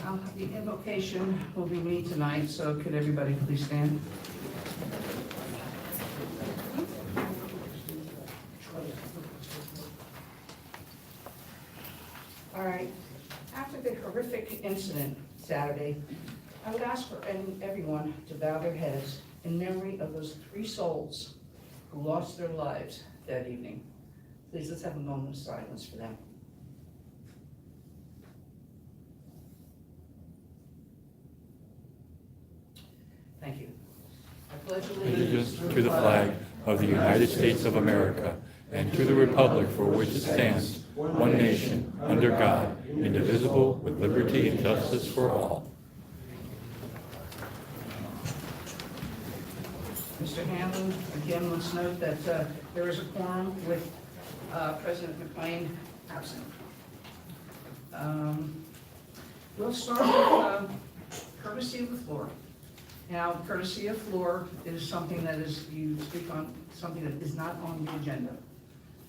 The invocation will be me tonight, so could everybody please stand? All right. After the horrific incident Saturday, I would ask for everyone to bow their heads in memory of those 3 souls who lost their lives that evening. Please, let's have a moment of silence for them. Thank you. I pledge Allegiance to the flag of the United States of America and to the republic for which it stands, one nation, under God, indivisible, with liberty and justice for all. Mr. Hanlon, again, let's note that there is a quorum with President McLean absent. We'll start with courtesy of the floor. Now, courtesy of floor is something that is, you speak on something that is not on the agenda,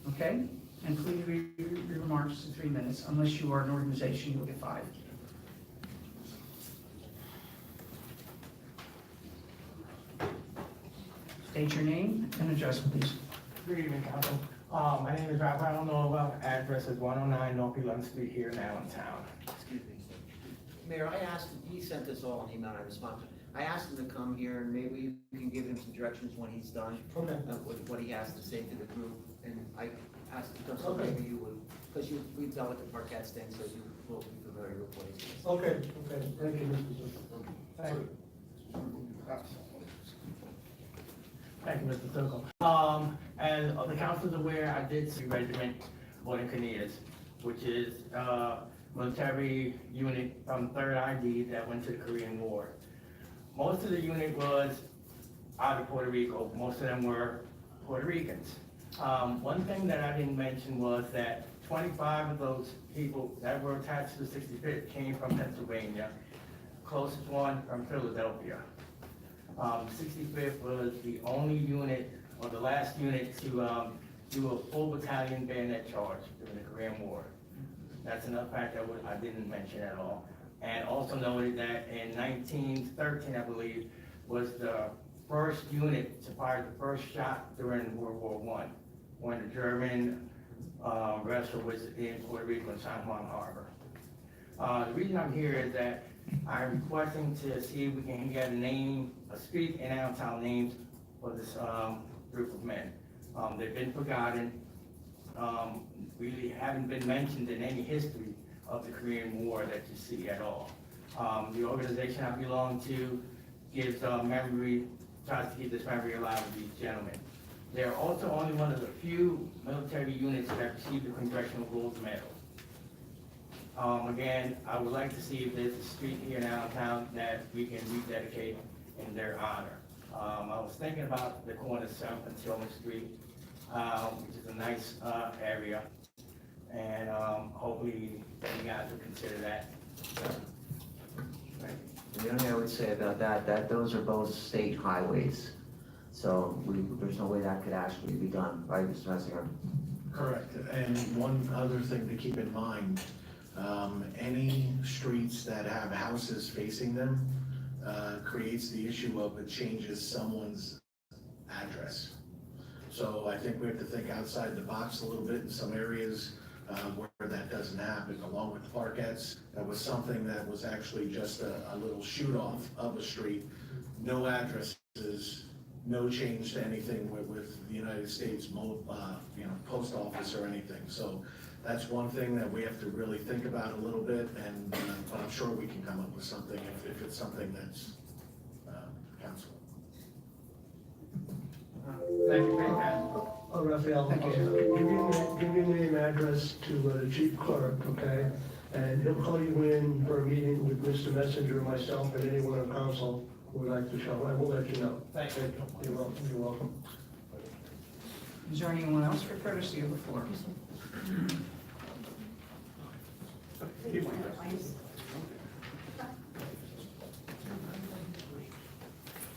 okay? And please read your remarks to 3 minutes. Unless you are an organization, you will get 5. State your name and address, please. Good evening, Council. My name is Rafael Nova. Address is 109 North 11th Street here in Allentown. Excuse me, sir. Mayor, I asked, he sent us all an email, I responded. I asked him to come here, and maybe you can give him some directions when he's done. Okay. With what he has to say to the group, and I asked him to come, so Okay. maybe you would, because we've dealt with the Parkette stand, so you will be familiar with what he's saying. Okay, thank you, Mr. Zuko. Thank you. Thank you, Mr. Zuko. As the council is aware, I did see Regiment Boarding Canias, which is military unit from 3rd ID that went to the Korean War. Most of the unit was out of Puerto Rico. Most of them were Puerto Ricans. One thing that I didn't mention was that 25 of those people that were attached to the 65th came from Pennsylvania, closest one from Philadelphia. 65th was the only unit, or the last unit, to do a full battalion bayonet charge during the Korean War. That's another fact that I didn't mention at all. And also noted that in 1913, I believe, was the first unit to fire the first shot during World War I, when the German vessel was in Puerto Rico in San Juan Harbor. The reason I'm here is that I'm requesting to see if we can get a street in Allentown names for this group of men. They've been forgotten, really haven't been mentioned in any history of the Korean War that you see at all. The organization I belong to gives memory, tries to keep this memory alive of these gentlemen. They're also only one of the few military units that received the Congressional Gold Medal. Again, I would like to see if there's a street here in Allentown that we can rededicate in their honor. I was thinking about the corner of 7th and Tillman Street, which is a nice area, and hopefully you guys will consider that. The only thing I would say about that those are both state highways. So there's no way that could actually be done, right, Mr. Messinger? Correct, and one other thing to keep in mind, any streets that have houses facing them creates the issue of it changes someone's address. So I think we have to think outside the box a little bit in some areas where that doesn't happen. Along with the Parkettes, that was something that was actually just a little shoot off of a street, no addresses, no change to anything with the United States, post office or anything. So that's one thing that we have to really think about a little bit, and but I'm sure we can come up with something if it's something that's council. Thank you, Frank. Raphael, give your name, address to the chief clerk, okay? And he'll call you in for a meeting with Mr. Messenger, myself, and anyone on council who would like to show. I will let you know. Thank you. You're welcome, you're welcome. Is there anyone else for courtesy of the floor?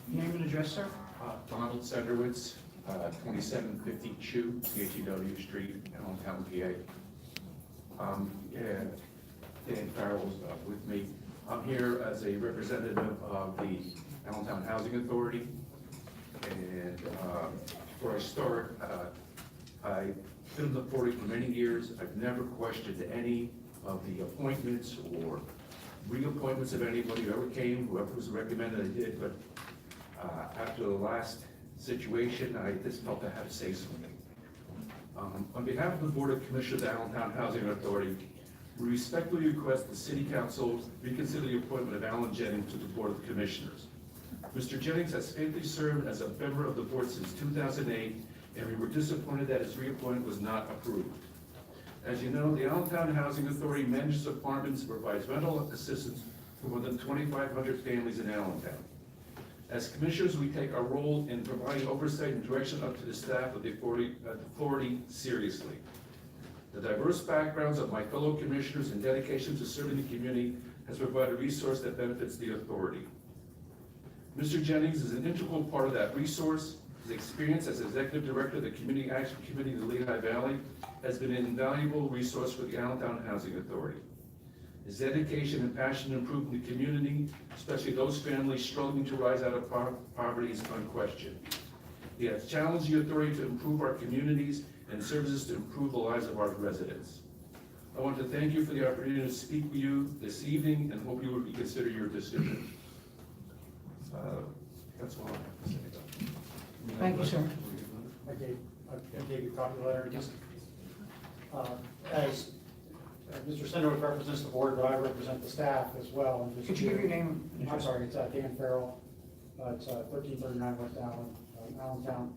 Name and address, sir? Donald Sederwitz, 2750 Chew, CHEW Street, Allentown, PA. Dan Farrell's with me. I'm here as a representative of the Allentown Housing Authority. And before I start, I've been on the authority for many years. I've never questioned any of the appointments or reappointments of anybody who ever came, whoever was recommended, I did. But after the last situation, I just felt I had to say something. On behalf of the Board of Commissioners of the Allentown Housing Authority, we respectfully request the City Council reconsider the appointment of Alan Jennings to the Board of Commissioners. Mr. Jennings has faithfully served as a member of the board since 2008, and we were disappointed that his reappointment was not approved. As you know, the Allentown Housing Authority manages apartments and provides rental assistance for more than 2,500 families in Allentown. As commissioners, we take our role in providing oversight and direction up to the staff of the authority seriously. The diverse backgrounds of my fellow commissioners and dedication to serving the community has provided a resource that benefits the authority. Mr. Jennings is an integral part of that resource. His experience as executive director of the Community Action Committee of the Lehigh Valley has been an invaluable resource for the Allentown Housing Authority. His dedication and passion to improve the community, especially those families struggling to rise out of poverty, is unquestioned. He has challenged the authority to improve our communities and services to improve the lives of our residents. I want to thank you for the opportunity to speak with you this evening and hope you will reconsider your decision. That's all I have to say about it. Thank you, sir. I gave you a copy letter. Just, as Mr. Senderwood represents the board, but I represent the staff as well. And just Could you give your name? I'm sorry, it's Dan Farrell. It's 1339 West Allentown.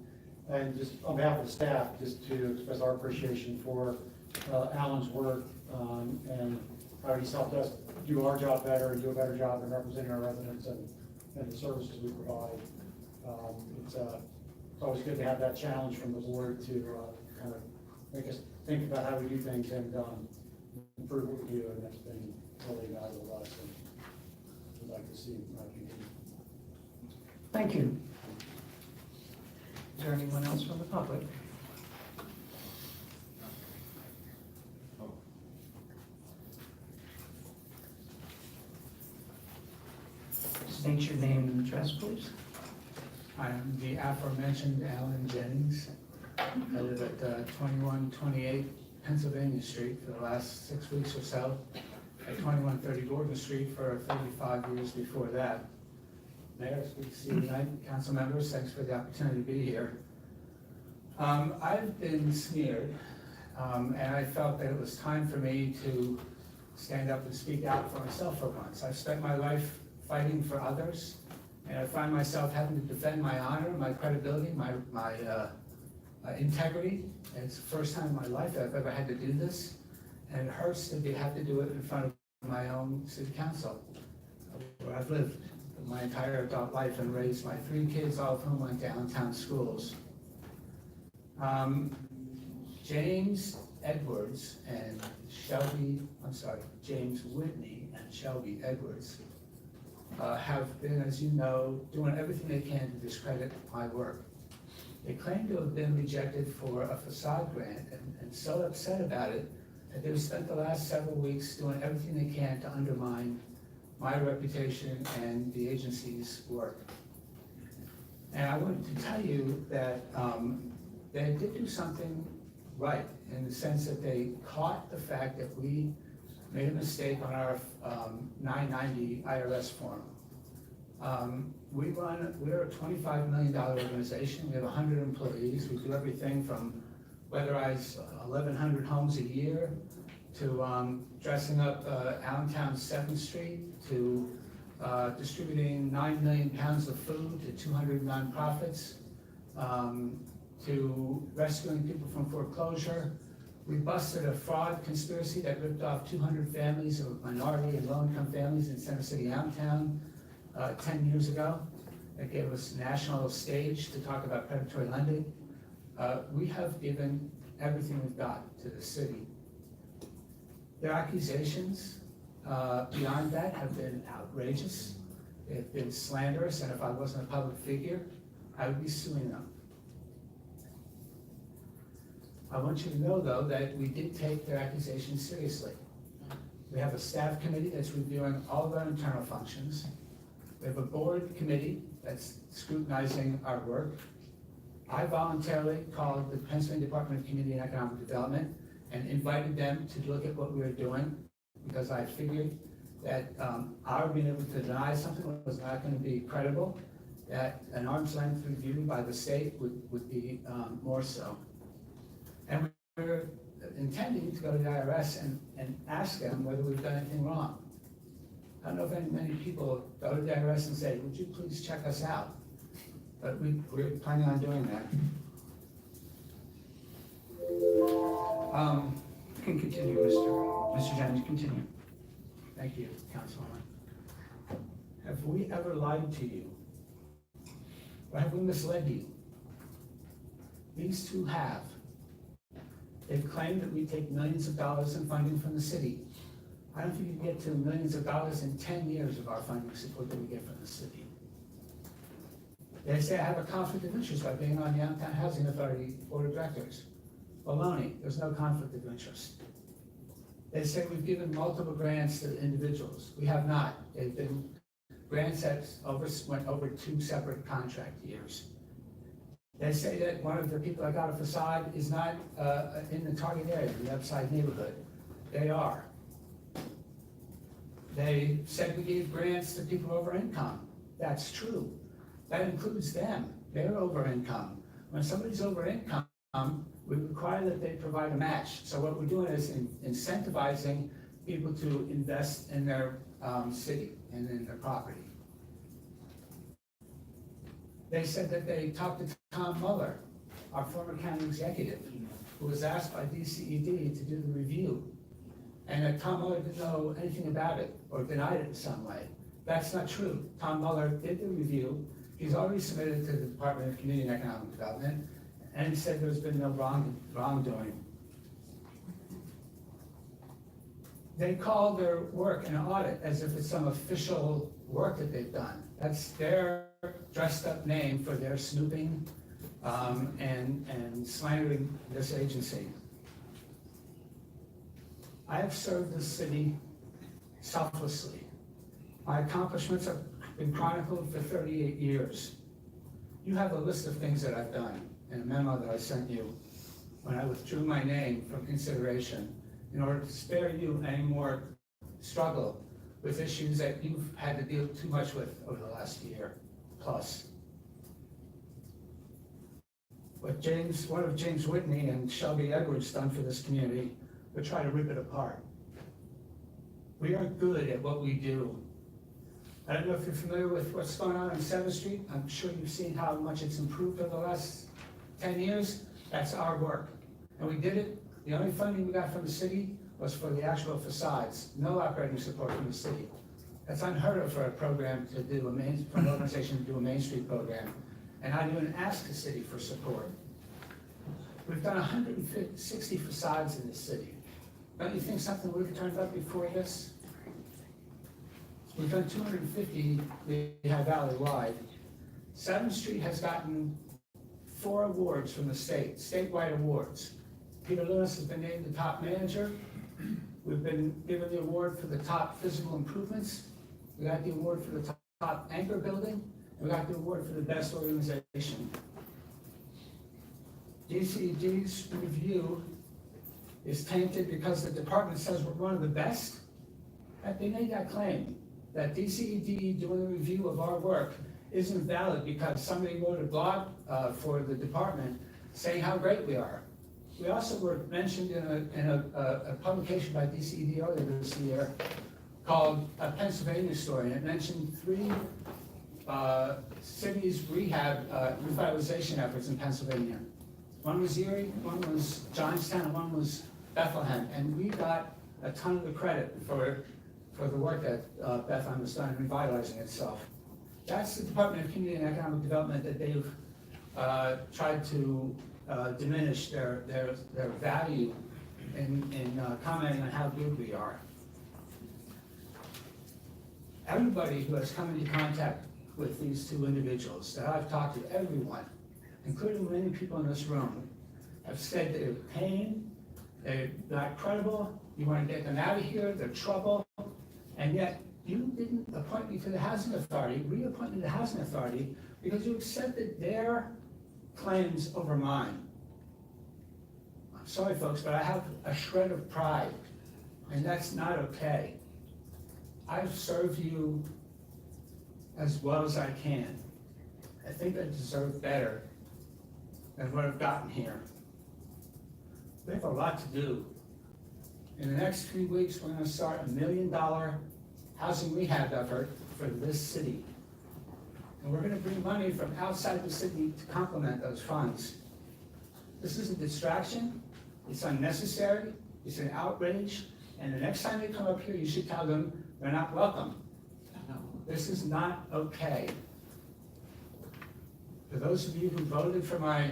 And just on behalf of the staff, just to express our appreciation for Alan's work and how he's helped us do our job better and do a better job in representing our residents and the services we provide. It's always good to have that challenge from the board to kind of make us think about how we do things and improve what we do, and that's been really valuable to us, and we'd like to see continue. Thank you. Is there anyone else from the public? State your name and address, please. I am the aforementioned Alan Jennings. I live at 2128 Pennsylvania Street for the last 6 weeks or so, at 2130 Gordon Street for 35 years before that. Mayor, it's good to see you tonight. Council members, thanks for the opportunity to be here. I've been smeared, and I felt that it was time for me to stand up and speak out for myself for once. I've spent my life fighting for others, and I find myself having to defend my honor, my credibility, my integrity. And it's the first time in my life that I've ever had to do this, and it hurts to have to do it in front of my own city council, where I've lived my entire adult life and raised my 3 kids, all of whom went to Allentown schools. James Edwards and James Whitney and Shelby Edwards have been, as you know, doing everything they can to discredit my work. They claim to have been rejected for a facade grant and so upset about it that they've spent the last several weeks doing everything they can to undermine my reputation and the agency's work. And I wanted to tell you that they did do something right in the sense that they caught the fact that we made a mistake on our 990 IRS form. We're a $25 million organization. We have 100 employees. We do everything from weatherize 1,100 homes a year to dressing up Allentown 7th Street, to distributing 9 million pounds of food to 200 nonprofits, to rescuing people from foreclosure. We busted a fraud conspiracy that ripped off 200 families of minority and low-income families in Center City, Allentown, 10 years ago. It gave us a national stage to talk about predatory lending. We have given everything we've got to the city. Their accusations beyond that have been outrageous. They've been slanderous, and if I wasn't a public figure, I would be suing them. I want you to know, though, that we did take their accusations seriously. We have a staff committee that's reviewing all of our internal functions. We have a board committee that's scrutinizing our work. I voluntarily called the Pennsylvania Department of Community and Economic Development and invited them to look at what we were doing, because I figured that our being able to deny something was not going to be credible, that an arm's length review by the state would be more so. And we're intending to go to the IRS and ask them whether we've done anything wrong. I don't know if many people go to the IRS and say, would you please check us out? But we're planning on doing that. You can continue, Mr. Jennings, continue. Thank you, Councilwoman. Have we ever lied to you? Or have we misled you? These two have. They've claimed that we take millions of dollars in funding from the city. I don't think you can get to millions of dollars in 10 years of our funding support that we get from the city. They say I have a conflict of interest by being on the Downtown Housing Authority Board of Directors. Baloney, there's no conflict of interest. They say we've given multiple grants to individuals. We have not. They've been grants that went over 2 separate contract years. They say that one of the people that got a facade is not in the target area, the upside neighborhood. They are. They said we gave grants to people over income. That's true. That includes them. They're over income. When somebody's over income, we require that they provide a match. So what we're doing is incentivizing people to invest in their city and in their property. They said that they talked to Tom Muller, our former county executive, who was asked by DCED to do the review, and that Tom Muller didn't know anything about it or denied it in some way. That's not true. Tom Muller did the review. He's already submitted it to the Department of Community and Economic Development, and said there's been no wrongdoing. They call their work an audit as if it's some official work that they've done. That's their dressed up name for their snooping and slandering this agency. I have served this city selflessly. My accomplishments have been chronicled for 38 years. You have a list of things that I've done in a memo that I sent you when I withdrew my name from consideration in order to spare you any more struggle with issues that you've had to deal too much with over the last year plus. What one of James Whitney and Shelby Edwards done for this community, we try to rip it apart. We are good at what we do. I don't know if you're familiar with what's going on 7th Street. I'm sure you've seen how much it's improved over the last 10 years. That's our work. And we did it. The only funding we got from the city was for the actual facades. No operating support from the city. That's unheard of for a program to do for an organization to do a Main Street program. And I didn't even ask the city for support. We've done 160 facades in the city. Don't you think something would have turned up before this? We've done 250 Lehigh Valley wide. 7th Street has gotten 4 awards from the state, statewide awards. Peter Lewis has been named the top manager. We've been given the award for the top physical improvements. We got the award for the top anchor building. And we got the award for the best organization. DCED's review is tainted because the department says we're one of the best. They made that claim, that DCED doing a review of our work isn't valid because somebody wrote a blog for the department saying how great we are. We also were mentioned in a publication by DCED earlier this year called A Pennsylvania Story, and it mentioned 3 cities rehab revitalization efforts in Pennsylvania. One was Erie, one was Johnstown, and one was Bethlehem, and we got a ton of the credit for the work that Bethlehem has done in revitalizing itself. That's the Department of Community and Economic Development that they've tried to diminish their value in commenting on how good we are. Everybody who has come into contact with these 2 individuals that I've talked to, everyone, including many people in this room, have said they're pain, they're not credible, You want to get them out of here, they're trouble, and yet you didn't appoint me to the Housing Authority, reappoint me to the Housing Authority, because you accepted their claims over mine. I'm sorry, folks, but I have a shred of pride, and that's not okay. I've served you as well as I can. I think I deserve better than what I've gotten here. We have a lot to do. In the next 3 weeks, we're gonna start $1 million housing rehab effort for this city. And we're gonna bring money from outside the city to complement those funds. This is a distraction, it's unnecessary, it's an outrage, and the next time they come up here, you should tell them they're not welcome. This is not okay. For those of you who voted for my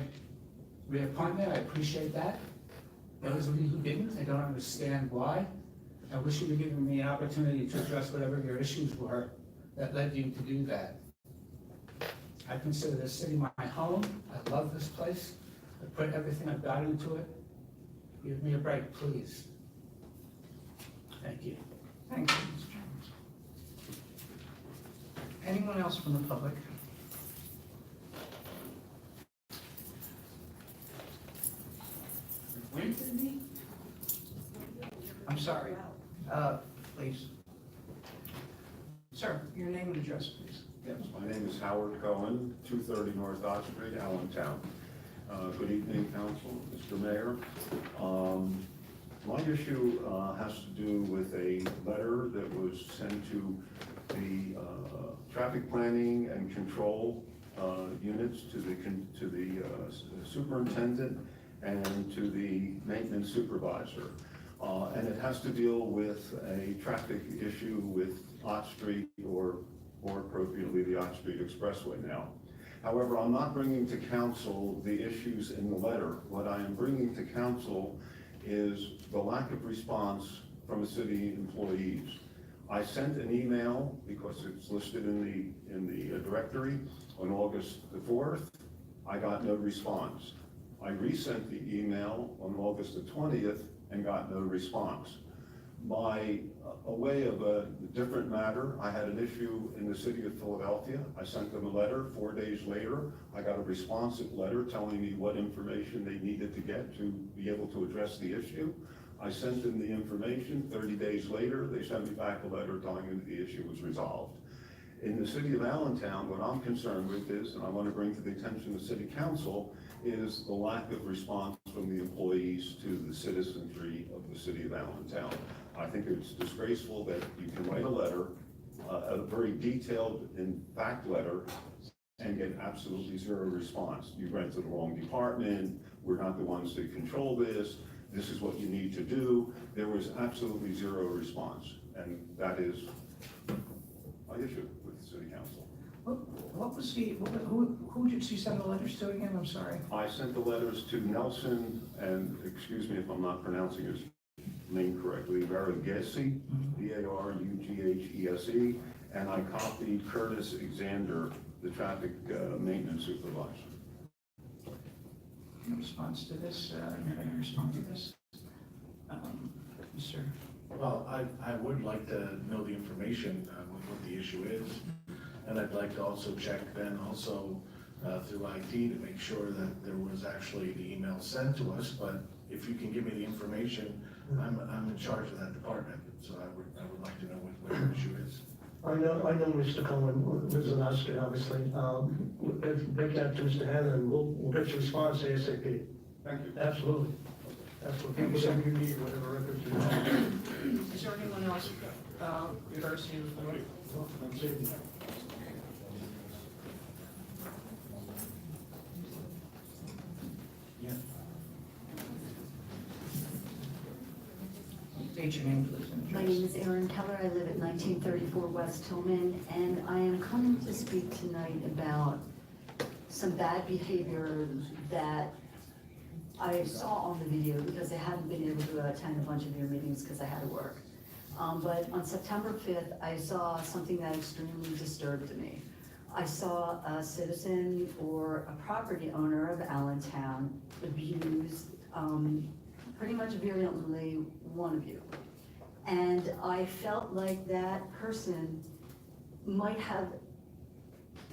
reappointment, I appreciate that. Those of you who didn't, I don't understand why. I wish you had given me an opportunity to address whatever your issues were that led you to do that. I consider this city my home. I love this place. I put everything I've got into it. Give me a break, please. Thank you. Thank you, Mr. Jones. Anyone else from the public? I'm sorry. Please. Sir, your name and address, please. Yes, my name is Howard Cohen, 230 North Dodge Street, Allentown. Good evening, Council, Mr. Mayor. My issue has to do with a letter that was sent to the traffic planning and control units, to the superintendent and to the maintenance supervisor. And it has to deal with a traffic issue with Ott Street, or more appropriately, the Ott Street Expressway now. However, I'm not bringing to council the issues in the letter. What I am bringing to council is the lack of response from the city employees. I sent an email, because it's listed in the directory, on August the 4th. I got no response. I resent the email on August the 20th and got no response. By a way of a different matter, I had an issue in the city of Philadelphia. I sent them a letter. 4 days later, I got a responsive letter telling me what information they needed to get to be able to address the issue. I sent them the information. 30 days later, they sent me back a letter telling me that the issue was resolved. In the city of Allentown, what I'm concerned with is, and I want to bring to the attention of the city council, is the lack of response from the employees to the citizenry of the city of Allentown. I think it's disgraceful that you can write a letter, a very detailed and fact letter, and get absolutely zero response. You went to the wrong department, we're not the ones that control this is what you need to do. There was absolutely zero response, and that is my issue with the city council. What was who did you send the letters to again? I'm sorry. I sent the letters to Nelson, and excuse me if I'm not pronouncing his name correctly, Varugese, Varughese, and I copied Curtis Alexander, the traffic maintenance supervisor. In response to this, you're going to respond to this, Mr. Well, I would like to know the information with what the issue is, and I'd like to also check then also through IT to make sure that there was actually the email sent to us. But if you can give me the information, I'm in charge of that department, so I would like to know what the issue is. I know Mr. Cohen lives in Oscar, obviously. Make that to Mr. Hannon, and we'll get your response ASAP. Thank you. Absolutely. Absolutely. Whatever you need, whatever records you have. Is there anyone else courtesy of the board? That's it. State your name, please. and My address. name is Erin Keller. I live at 1934 West Tillman, and I am coming to speak tonight about some bad behavior that I saw on the video, because I hadn't been able to attend a bunch of your meetings because I had to work. But on September 5th, I saw something that extremely disturbed me. I saw a citizen or a property owner of Allentown abused pretty much virulently one of you. And I felt like that person might have,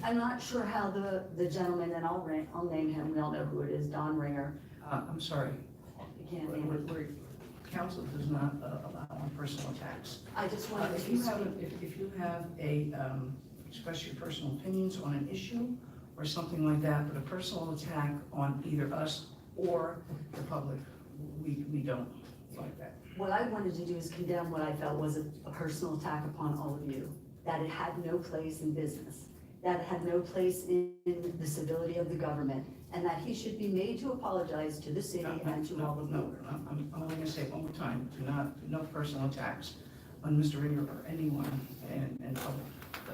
I'm not sure how the gentleman, and I'll name him, we all know who it is, Don Ringer. I'm sorry, You can't name it. council does not allow personal attacks. I just wanted If to you speak. have, if you have express your personal opinions on an issue or something like that, but a personal attack on either us or the public, we don't like that. What I wanted to do is condemn what I felt was a personal attack upon all of you, that it had no place in business, that it had no place in the civility of the government, and that he should be made to apologize to the city and to all of No, you. I'm only gonna say it one more time, no personal attacks on Mr. Ringer or anyone in public.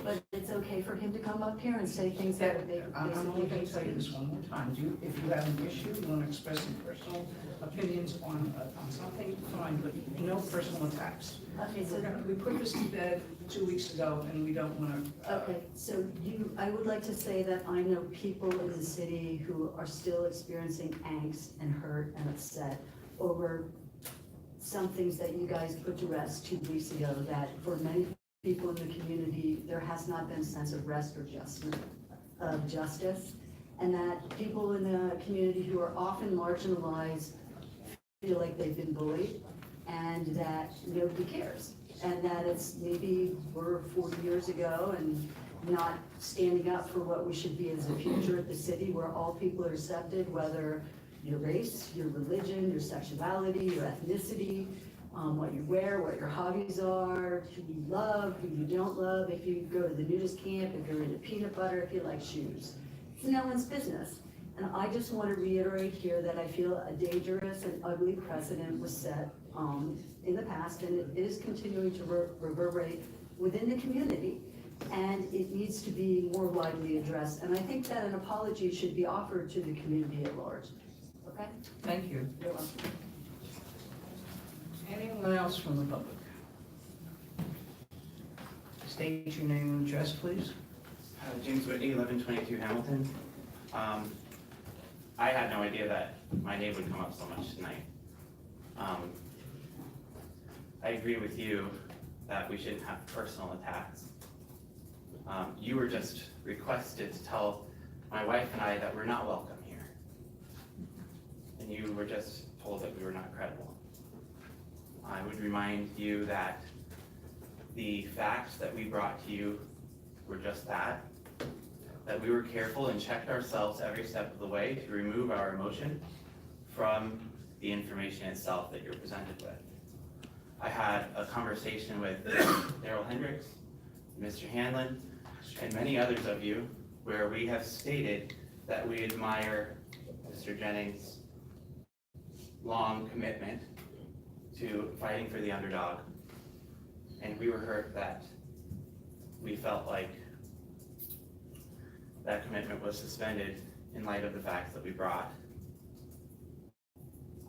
But it's okay for him to come up here and say things that they I'm only basically gonna tell you this one more time, if you have an issue, you wanna express some personal opinions on something, fine, but no personal attacks. Okay, so, We put this to bed 2 weeks ago, and we don't wanna. okay, so I would like to say that I know people in the city who are still experiencing angst and hurt and upset over some things that you guys put to rest 2 weeks ago, that for many people in the community, there has not been a sense of rest or justice, and that people in the community who are often marginalized feel like they've been bullied, and that nobody cares, and that it's maybe we're 40 years ago and not standing up for what we should be as a future at the city, where all people are accepted, whether your race, your religion, your sexuality, your ethnicity, what you wear, what your hobbies are, who you love, who you don't love, if you go to the nudist camp, if you're into peanut butter, if you like shoes. It's no one's business. And I just want to reiterate here that I feel a dangerous and ugly precedent was set in the past, and it is continuing to reverberate within the community, and it needs to be more widely addressed. And I think that an apology should be offered to the community at large. Okay? Thank you. You're welcome. Anyone else from the public? State your name and address, please. James Whitney, 1122 Hamilton. I had no idea that my name would come up so much tonight. I agree with you that we shouldn't have personal attacks. You were just requested to tell my wife and I that we're not welcome here. And you were just told that we were not credible. I would remind you that the facts that we brought to you were just that we were careful and checked ourselves every step of the way to remove our emotion from the information itself that you're presented with. I had a conversation with Daryl Hendricks, Mr. Hanlon, and many others of you where we have stated that we admire Mr. Jennings' long commitment to fighting for the underdog. And we were hurt that we felt like that commitment was suspended in light of the facts that we brought.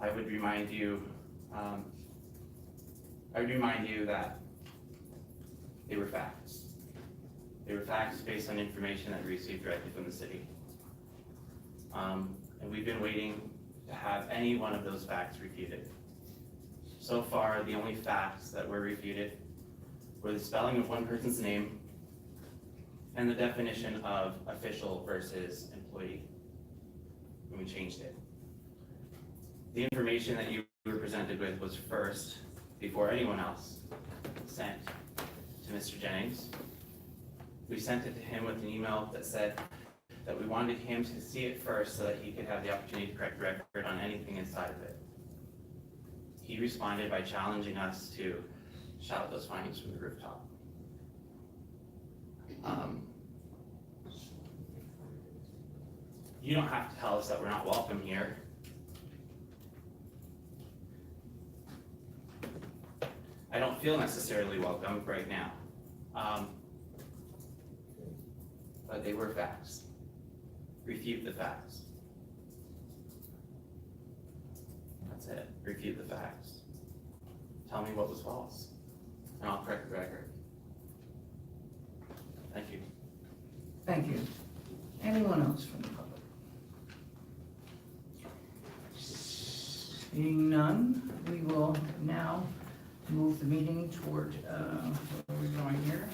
I would remind you that they were facts. They were facts based on information that we received directly from the city. And we've been waiting to have any one of those facts refuted. So far, the only facts that were refuted were the spelling of one person's name and the definition of official versus employee, and we changed it. The information that you were presented with was first, before anyone else, sent to Mr. Jennings. We sent it to him with an email that said that we wanted him to see it first so that he could have the opportunity to correct the record on anything inside of it. He responded by challenging us to shout those findings from the rooftop. You don't have to tell us that we're not welcome here. I don't feel necessarily welcome right now. But they were facts. Refute the facts. That's it. Refute the facts. Tell me what was false, and I'll correct the record. Thank you. Thank you. Anyone else from the public? Seeing none, we will now move the meeting toward, where are we going here?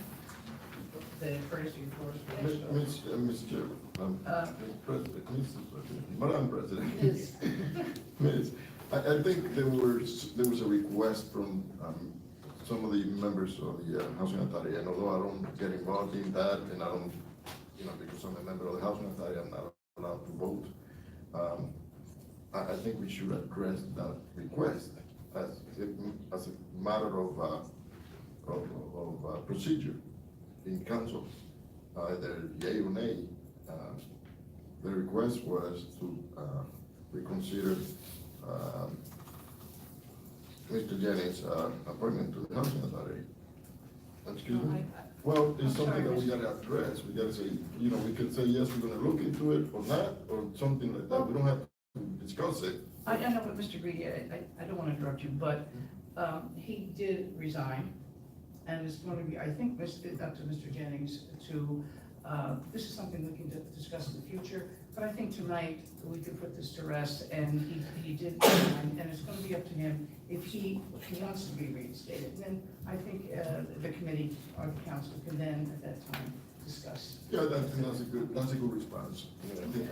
The courtesy floor space. Mr. Madam President. Yes. Miss, I think there was a request from, some of the members of the Housing Authority, and although I don't get involved in that, and I don't, because I'm a member of the Housing Authority, I'm not allowed to vote. I think we should address that request as a matter of procedure in council, either yea or nay. The request was to reconsider Mr. Jennings' appointment to the Housing Authority. Excuse me? Well, it's something that we gotta address. We gotta say, we can say, yes, we're gonna look into it or not, or something like that. We don't have to discuss it. I know, but Mr. Greedy, I don't want to interrupt you, but he did resign, and it's going to be, I think, up to Mr. Jennings to, this is something we can discuss in the future, but I think tonight we could put this to rest, and he did resign, and it's going to be up to him if he wants to be reinstated. And then I think the committee or the council can then, at that time, discuss. Yeah, that's a good response. I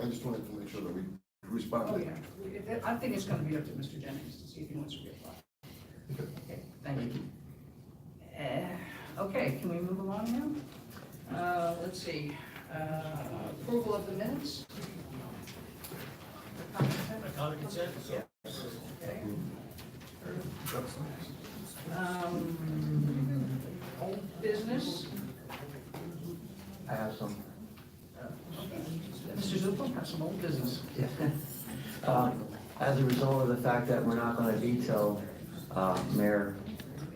just wanted to make sure that we responded. Oh, yeah. I think it's going to be up to Mr. Jennings to see if he wants to reapply. Okay, thank you. Okay, can we move along now? Let's see, approval of the minutes? Common consent? Okay. Old business? I have some. Mr. Zupo, have some old business. As a result of the fact that we're not gonna veto, Mayor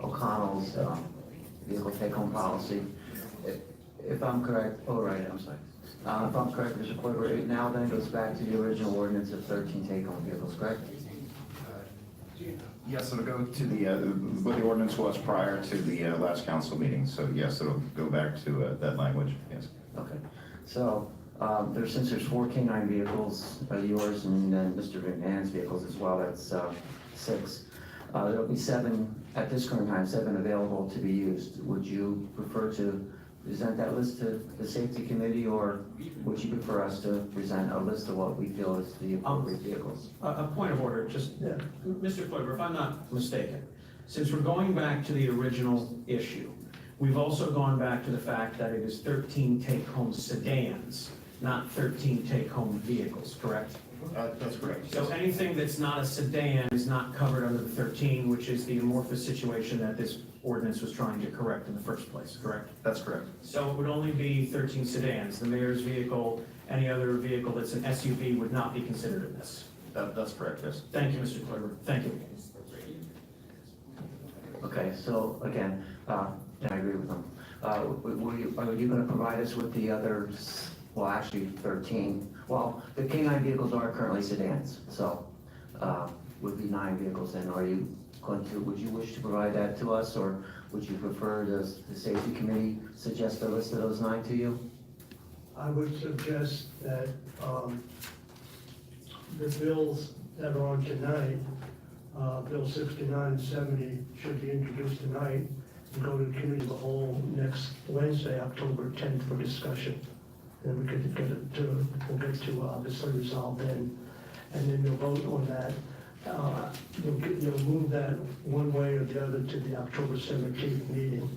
O'Connell's, vehicle take-home policy, if I'm correct, I'm sorry. If I'm correct, Mr. Clerk, it now then goes back to the original ordinance of 13 take-home vehicles, correct? Yes, it'll go to what the ordinance was prior to the last council meeting, so yes, it'll go back to that language, yes. Okay, so, since there's 4 K-9 vehicles, yours and then Mr. McMahon's vehicles as well, that's 6. There'll be 7, at this current time, 7 available to be used. Would you prefer to present that list to the safety committee, or would you prefer us to present a list of what we feel is the appropriate vehicles? A point of order, Mr. Kloiber, if I'm not mistaken, since we're going back to the original issue, we've also gone back to the fact that it is 13 take-home sedans, not 13 take-home vehicles, correct? That's correct. So anything that's not a sedan is not covered under the 13, which is the amorphous situation that this ordinance was trying to correct in the first place, correct? That's correct. So it would only be 13 sedans. The mayor's vehicle, any other vehicle that's an SUV would not be considered in this. That's correct, yes. Thank you, Mr. Kloiber. Thank you. Okay, so again, I agree with them. Are you gonna provide us with the others? Well, actually 13. Well, the K-9 vehicles are currently sedans, so, would be 9 vehicles then. Would you wish to provide that to us, or would you prefer the safety committee suggest a list of those 9 to you? I would suggest that, the bills that are on tonight, Bill 69 and 70 should be introduced tonight and go to the committee of the whole next Wednesday, October 10th, for discussion. Then we could we'll get to this resolved then, and then you'll vote on that. You'll move that one way or the other to the October 17th meeting.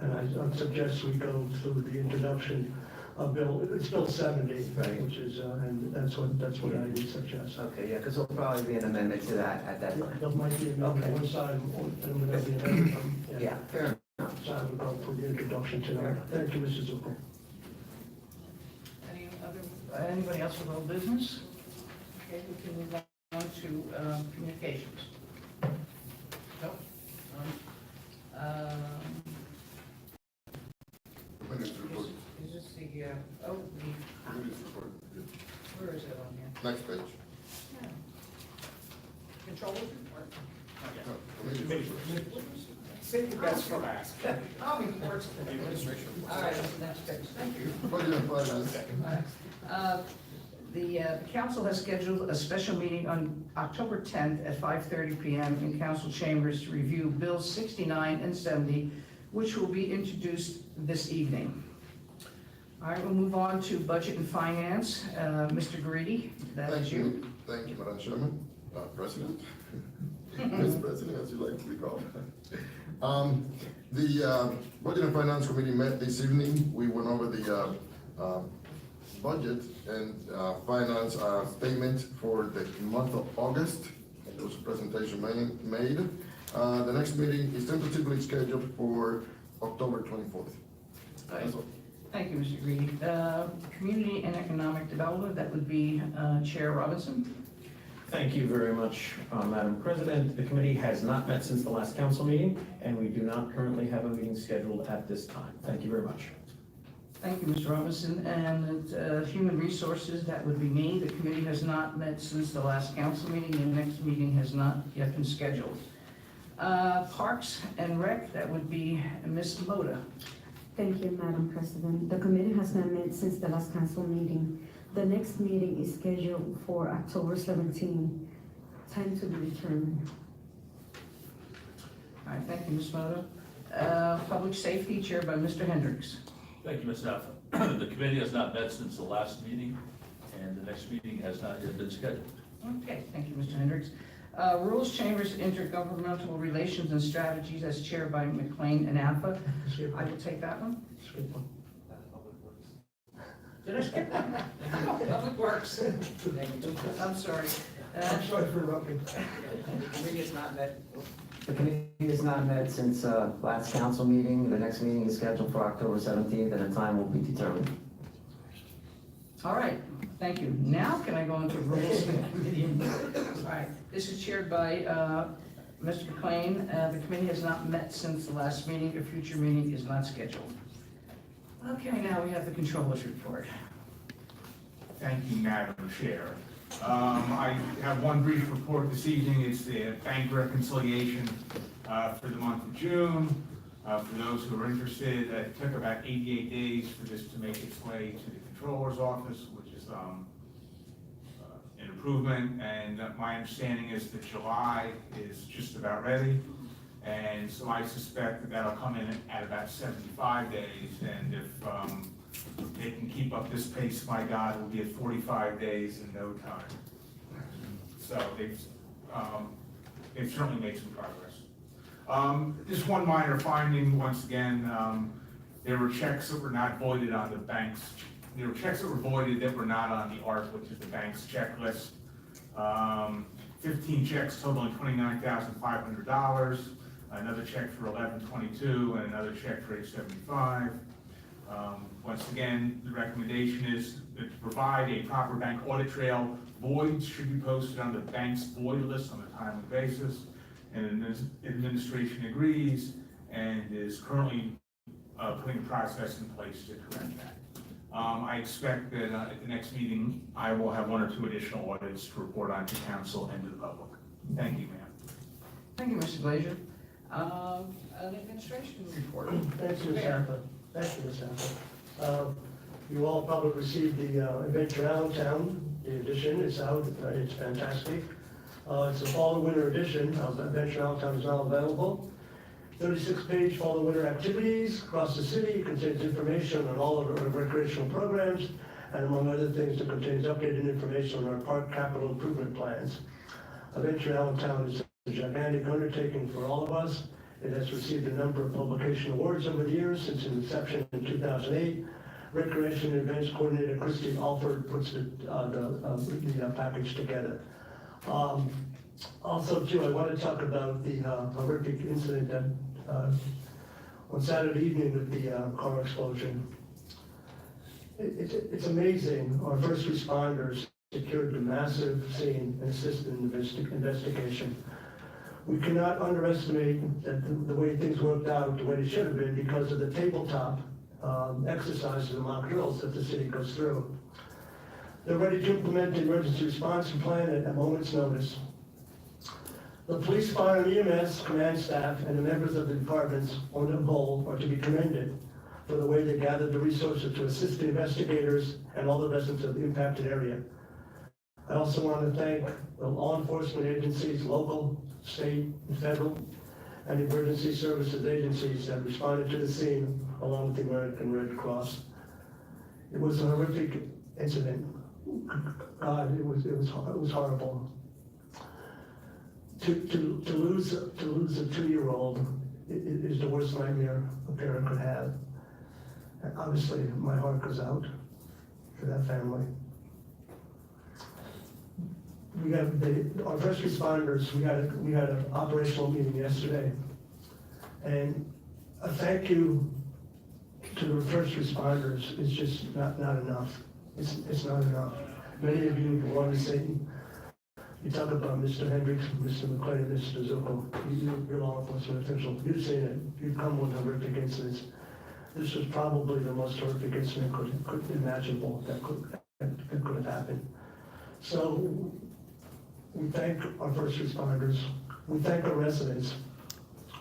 And I suggest we go through the introduction of it's Bill 70, Right. which is, and that's what I would suggest. Okay, yeah, because there'll probably be an amendment to that at that time. There might be on one side, and there'll be another. Yeah, fair enough. So I would go for the introduction tonight. Thank you, Mrs. Zuko. Anybody else with old business? Okay, we can move on to communications. Nope. Is this the, where is it on here? Next page. Yeah. Controllers report? Save the best for last. Oh, reports. All right, next page, thank you. Budget and finance. The council has scheduled a special meeting on October 10th at 5:30 PM in council chambers to review Bills 69 and 70, which will be introduced this evening. All right, we'll move on to budget and finance. Mr. Grady, that is you. Thank you, Madam Chairman, President, Vice President, as you like to be called. The Budget and Finance Committee met this evening. We went over the budget and finance statement for the month of August. There was a presentation made. The next meeting is tentatively scheduled for October 24th. That's all. Thank you, Mr. Greedy. Community and Economic Development, that would be Chair Robinson. Thank you very much, Madam President. The committee has not met since the last council meeting, and we do not currently have a meeting scheduled at this time. Thank you very much. Thank you, Mr. Robinson. And Human Resources, that would be me. The committee has not met since the last council meeting, and the next meeting has not yet been scheduled. Parks and Rec, that would be Ms. Moda. Thank you, Madam President. The committee has not met since the last council meeting. The next meeting is scheduled for October 17, time to be determined. All right, thank you, Ms. Moda. Public Safety, chaired by Mr. Hendricks. Thank you, Ms. Naffa. The committee has not met since the last meeting, and the next meeting has not yet been scheduled. Okay, thank you, Mr. Hendricks. Rules Chambers Intergovernmental Relations and Strategies, as chaired by McLean and AFA. I will take that one. Did I skip one? Public Works. I'm sorry. I'm sorry for interrupting. The committee has not met. The committee has not met since last council meeting. The next meeting is scheduled for October 17th, and the time will be determined. All right, thank you. Now can I go into Rules Committee? All right, this is chaired by Mr. McLean. The committee has not met since the last meeting. A future meeting is not scheduled. Okay, now we have the Controller's Report. Thank you, Madam Chair. I have one brief report this evening. It's the bank reconciliation for the month of June. For those who are interested, it took about 88 days for this to make its way to the Controller's Office, which is an improvement. And my understanding is that July is just about ready. And so I suspect that that'll come in at about 75 days. And if they can keep up this pace, my God, we'll be at 45 days in no time. So they've certainly made some progress. Just one minor finding, once again, there were checks that were not voided on the bank's, there were checks that were voided that were not on the ARC, which is the bank's checklist. 15 checks totaling $29,500, another check for $1122, and another check for $875. Once again, the recommendation is that to provide a proper bank audit trail. Voids should be posted on the bank's void list on a timely basis. And the administration agrees and is currently putting a process in place to correct that. I expect that at the next meeting, I will have one or two additional audits to report on to council and to the public. Thank you, ma'am. Thank you, Mr. Glazer. An administration report. Thanks, Ms. Zappa. Thank you, Ms. Zappa. You all probably received the Adventure Allentown, the edition. It's out. It's fantastic. It's a fall and winter edition of Adventure Allentown is now available. 36-page fall and winter activities across the city. It contains information on all of our recreational programs, and among other things, it contains updated information on our park capital improvement plans. Adventure Allentown is a gigantic undertaking for all of us. It has received a number of publication awards over the years since its inception in 2008. Recreation and Events Coordinator Christy Alford puts the package together. Also, too, I want to talk about the horrific incident that on Saturday evening with the car explosion. It's amazing. Our first responders secured the massive scene and assisted in the investigation. We cannot underestimate that the way things worked out the way they should have been because of the tabletop exercises and mock drills that the city goes through. They're ready to implement the emergency response plan at a moment's notice. The police, fire, and EMS command staff and the members of the departments on the whole are to be commended for the way they gathered the resources to assist the investigators and all the residents of the impacted area I also want to thank the law enforcement agencies, local, state, and federal, and emergency services agencies that responded to the scene along with the American Red Cross. It was a horrific incident. God, it was horrible. To lose a 2-year-old is the worst nightmare a parent could have. And obviously, my heart goes out to that family. We have our first responders. We had an operational meeting yesterday, and a thank you to the first responders is just not enough. It's not enough. Many of you want to say, you talk about Mr. Hendricks, Mr. McClay, Mr. Zucco, you're law enforcement officials. You've seen it. You've come with horrific incidents. This was probably the most horrific incident could imaginable that could have happened. So we thank our first responders. We thank our residents.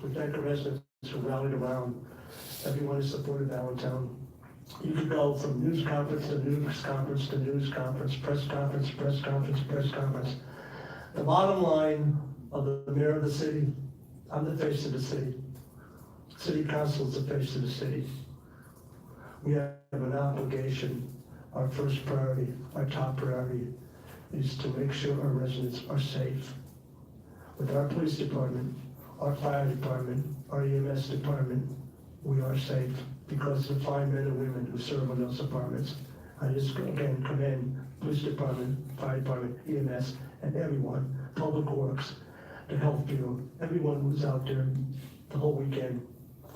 We thank our residents who rallied around. Everyone who supported Allentown. You could go from news conference to news conference to news conference, press conference, press conference, press conference. The bottom line of the mayor of the city, I'm the face of the city. City council is the face of the city. We have an obligation. Our first priority, our top priority, is to make sure our residents are safe. With our police department, our fire department, our EMS department, we are safe because of the fine men and women who serve in those departments. I just again commend police department, fire department, EMS, and everyone, public works, the health bureau, everyone who's out there the whole weekend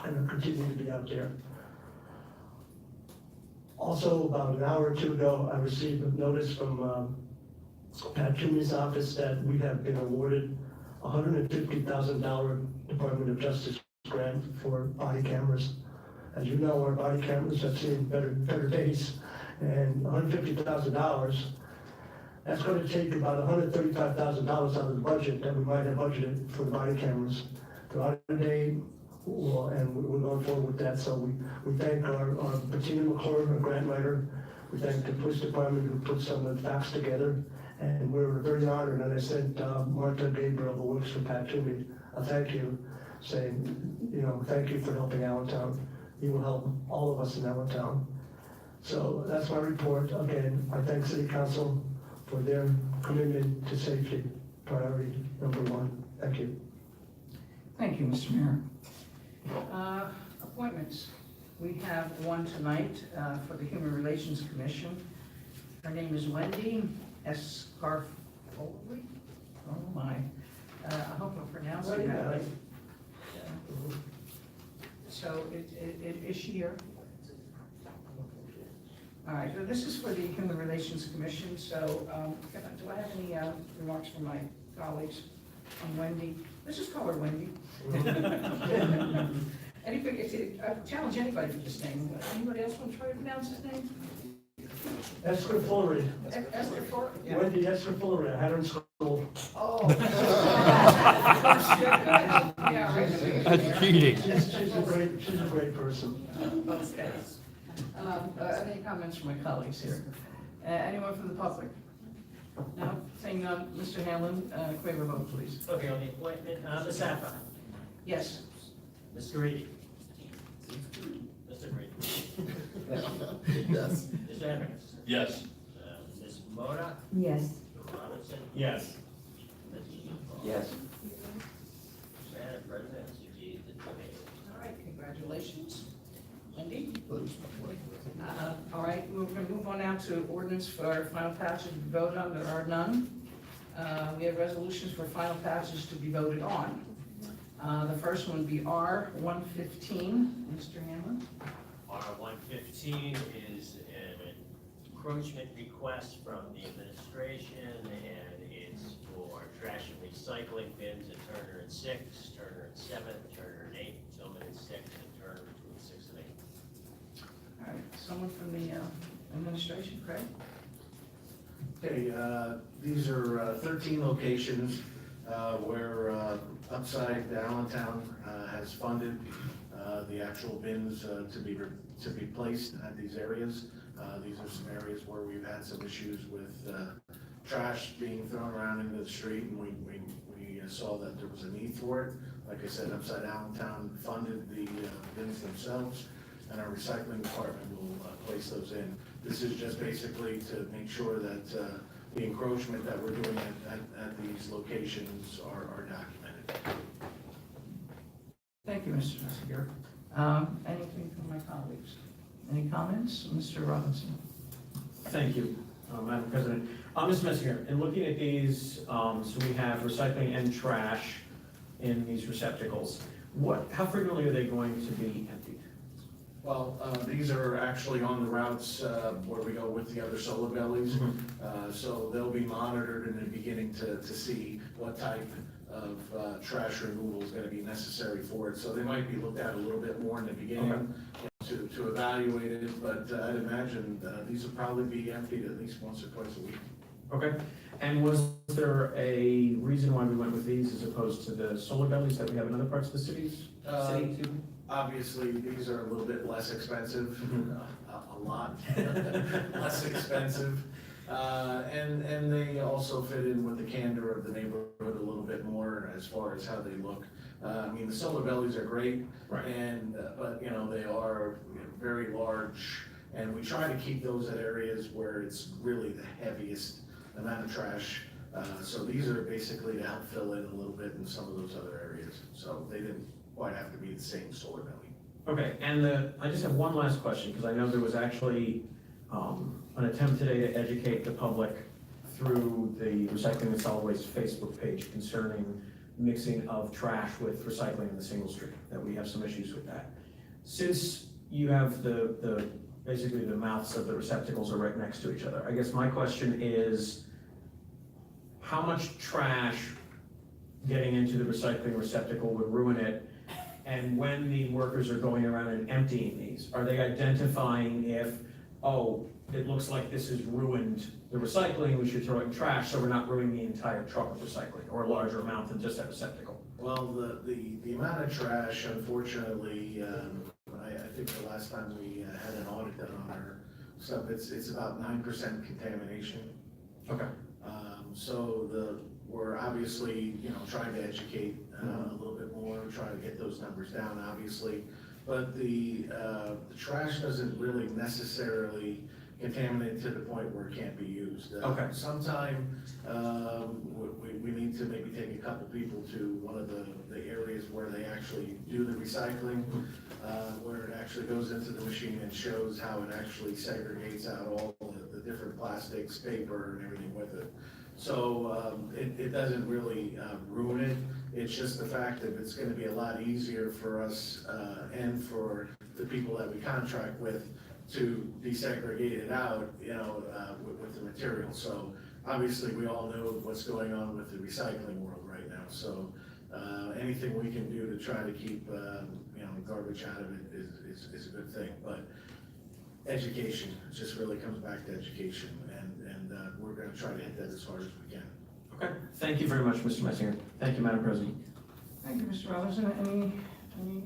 and will continue to be out there. Also, about an hour or two ago, I received a notice from Pat Toomey's office that we have been awarded a $150,000 Department of Justice grant for body cameras. As you know, our body cameras have seen better days, and $150,000, that's going to take about $135,000 out of the budget that we might have budgeted for the body cameras throughout the day. Well, and we're going forward with that. So we thank our Bettina McClure, our grant writer. We thank the police department who put some of the facts together. And we're very honored. And I sent Martha Gabriel, who works for Pat Toomey, a thank you, saying, thank you for helping Allentown. You will help all of us in Allentown. So that's my report. Again, I thank City Council for their commitment to safety, priority number one. Thank you. Thank you, Mr. Mayor. Appointments. We have one tonight for the Human Relations Commission. Her name is Wendy Escarfoli. Oh my. I hope I'm pronouncing that right. So is she here? All right, so this is for the Human Relations Commission. So do I have any remarks from my colleagues on Wendy? Let's just call her Wendy. Challenge anybody for this name. Anybody else want to try to pronounce his name? Escarfoli. Escarfoli? Wendy Escarfoli. I had her in school. Oh. That's cheating. She's a great person. Okay. Any comments from my colleagues here? Anyone from the public? No? Saying none, Mr. Hanlon, favor vote, please. Okay, on the appointment, Ms. Safra. Yes. Mr. Reedy. Mr. Reedy. Yes. Mr. Evans. Yes. Ms. Mota. Yes. Mr. Robinson. Yes. Mr. Duval. Yes. Madam President, Mr. the committee. All right, congratulations. Wendy? All right, we're going to move on now to ordinance for final passage to be voted on. There are none. We have resolutions for final passage to be voted on. The first one would be R-115. Mr. Hanlon? R-115 is an encroachment request from the administration, and it's for trash and recycling bins at Turner and 6, Turner and 7, Turner and 8, Tillman and 6, and Turner between 6 and 8. All right, someone from the administration, Craig? Okay, these are 13 locations where Upside Allentown has funded the actual bins to be placed at these areas. These are some areas where we've had some issues with trash being thrown around into the street, and we saw that there was a need for it. Like I said, Upside Allentown funded the bins themselves, and our recycling department will place those in. This is just basically to make sure that the encroachment that we're doing at these locations are documented. Thank you, Mr. Messinger. Anything from my colleagues? Any comments? Mr. Robinson? Thank you, Madam President. Mr. Messinger, in looking at these, so we have recycling and trash in these receptacles. How frequently are they going to be emptied? Well, these are actually on the routes where we go with the other solar bellies. So they'll be monitored in the beginning to see what type of trash removal is gonna be necessary for it. So they might be looked at a little bit more in the beginning to evaluate it, but I'd imagine these will probably be emptied at least once or twice a week. Okay, and was there a reason why we went with these as opposed to the solar bellies that we have in other parts of the city? Obviously, these are a little bit less expensive, a lot less expensive. And they also fit in with the candor of the neighborhood a little bit more as far as how they look. I mean, the solar bellies are great, and, but, you know, they are very large, and we try to keep those at areas where it's really the heaviest amount of trash. So these are basically to help fill in a little bit in some of those other areas. So they didn't quite have to be the same solar belly. Okay, and I just have one last question, because I know there was actually an attempt today to educate the public through the Recycling and Solid Waste Facebook page concerning mixing of trash with recycling in the single stream, that we have some issues with that. Since you have basically the mouths of the receptacles are right next to each other, I guess my question is, how much trash getting into the recycling receptacle would ruin it? And when the workers are going around and emptying these, are they identifying if, oh, it looks like this has ruined the recycling, we should throw it in trash so we're not ruining the entire truck of recycling, or a larger amount than just that receptacle? Well, the amount of trash, unfortunately, I think the last time we had an audit done on our stuff, it's about 9% contamination. Okay. So we're obviously, you know, trying to educate a little bit more, trying to get those numbers down, obviously. But the trash doesn't really necessarily contaminate to the point where it can't be used. Okay. Sometime we need to maybe take a couple people to one of the areas where they actually do the recycling, where it actually goes into the machine and shows how it actually segregates out all the different plastics, paper, and everything with it. So it doesn't really ruin it. It's just the fact that it's going to be a lot easier for us and for the people that we contract with to desegregate it out, you know, with the material. So obviously we all know what's going on with the recycling world right now. So anything we can do to try to keep you know, garbage out of it is a good thing. But education, it just really comes back to education, and we're going to try to hit that as hard as we can. Okay, thank you very much, Mr. Messinger. Thank you, Madam President. Thank you, Mr. Robinson. Any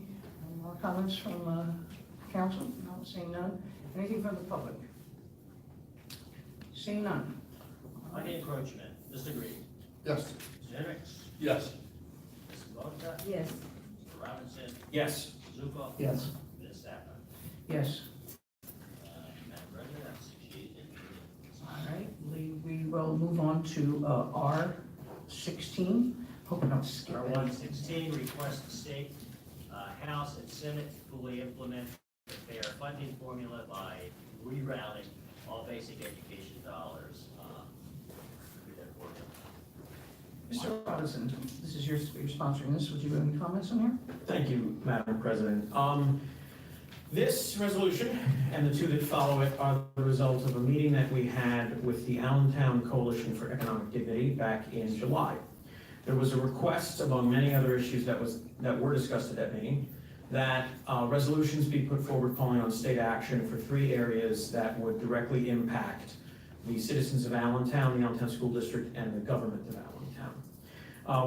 more comments from council? No, seeing none. Anything from the public? Seeing none. On the encroachment, Mr. Green. Yes. Mr. Hendricks. Yes. Mrs. Monica. Yes. Mr. Robinson. Yes. Mr. Zuko. Yes. Ms. Stafford. Yes. Madam President, I'm 68 in. All right, we will move on to R16. Hope I don't skip it. R116, request the state, House and Senate to fully implement the fair funding formula by rerouting all basic education dollars through that formula. Mr. Robinson, this is you're sponsoring this. Would you have any comments on here? Thank you, Madam President. This resolution and the two that follow it are the result of a meeting that we had with the Allentown Coalition for Economic Dignity back in July. There was a request, among many other issues that were discussed at that meeting, that resolutions be put forward calling on state action for 3 areas that would directly impact the citizens of Allentown, the Allentown School District, and the government of Allentown.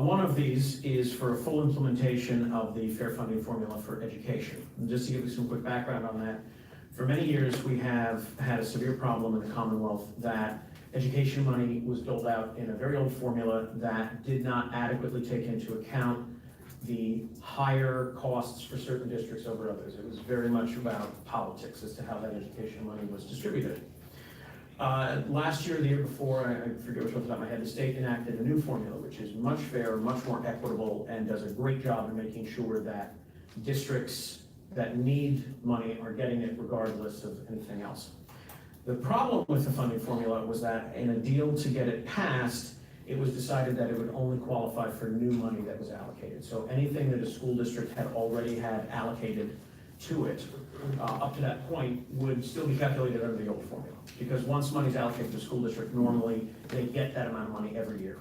One of these is for a full implementation of the fair funding formula for education. And just to give you some quick background on that, for many years we have had a severe problem in the Commonwealth that education money was doled out in a very old formula that did not adequately take into account the higher costs for certain districts over others. It was very much about politics as to how that education money was distributed. Last year, the year before, I forget which one's off my head, the state enacted a new formula, which is much fairer, much more equitable, and does a great job in making sure that districts that need money are getting it regardless of anything else. The problem with the funding formula was that in a deal to get it passed, it was decided that it would only qualify for new money that was allocated. So anything that a school district had already had allocated to it, up to that point, would still be calculated under the old formula. Because once money's allocated to the school district, normally they get that amount of money every year.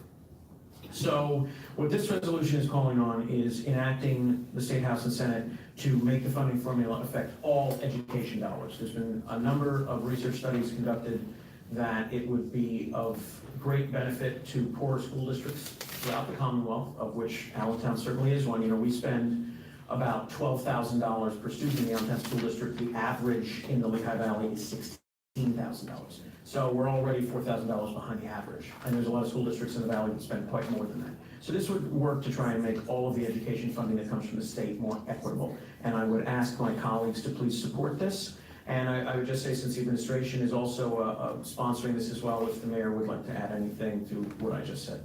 So what this resolution is calling on is enacting the State House and Senate to make the funding formula affect all education dollars. There's been a number of research studies conducted that it would be of great benefit to poorer school districts throughout the Commonwealth, of which Allentown certainly is one. You know, we spend about $12,000 per student in the Allentown School District. The average in the Lehigh Valley is $16,000. So we're already $4,000 behind the average. And there's a lot of school districts in the valley that spend quite more than that. So this would work to try and make all of the education funding that comes from the state more equitable. And I would ask my colleagues to please support this. And I would just say, since the administration is also sponsoring this as well, if the mayor would like to add anything to what I just said.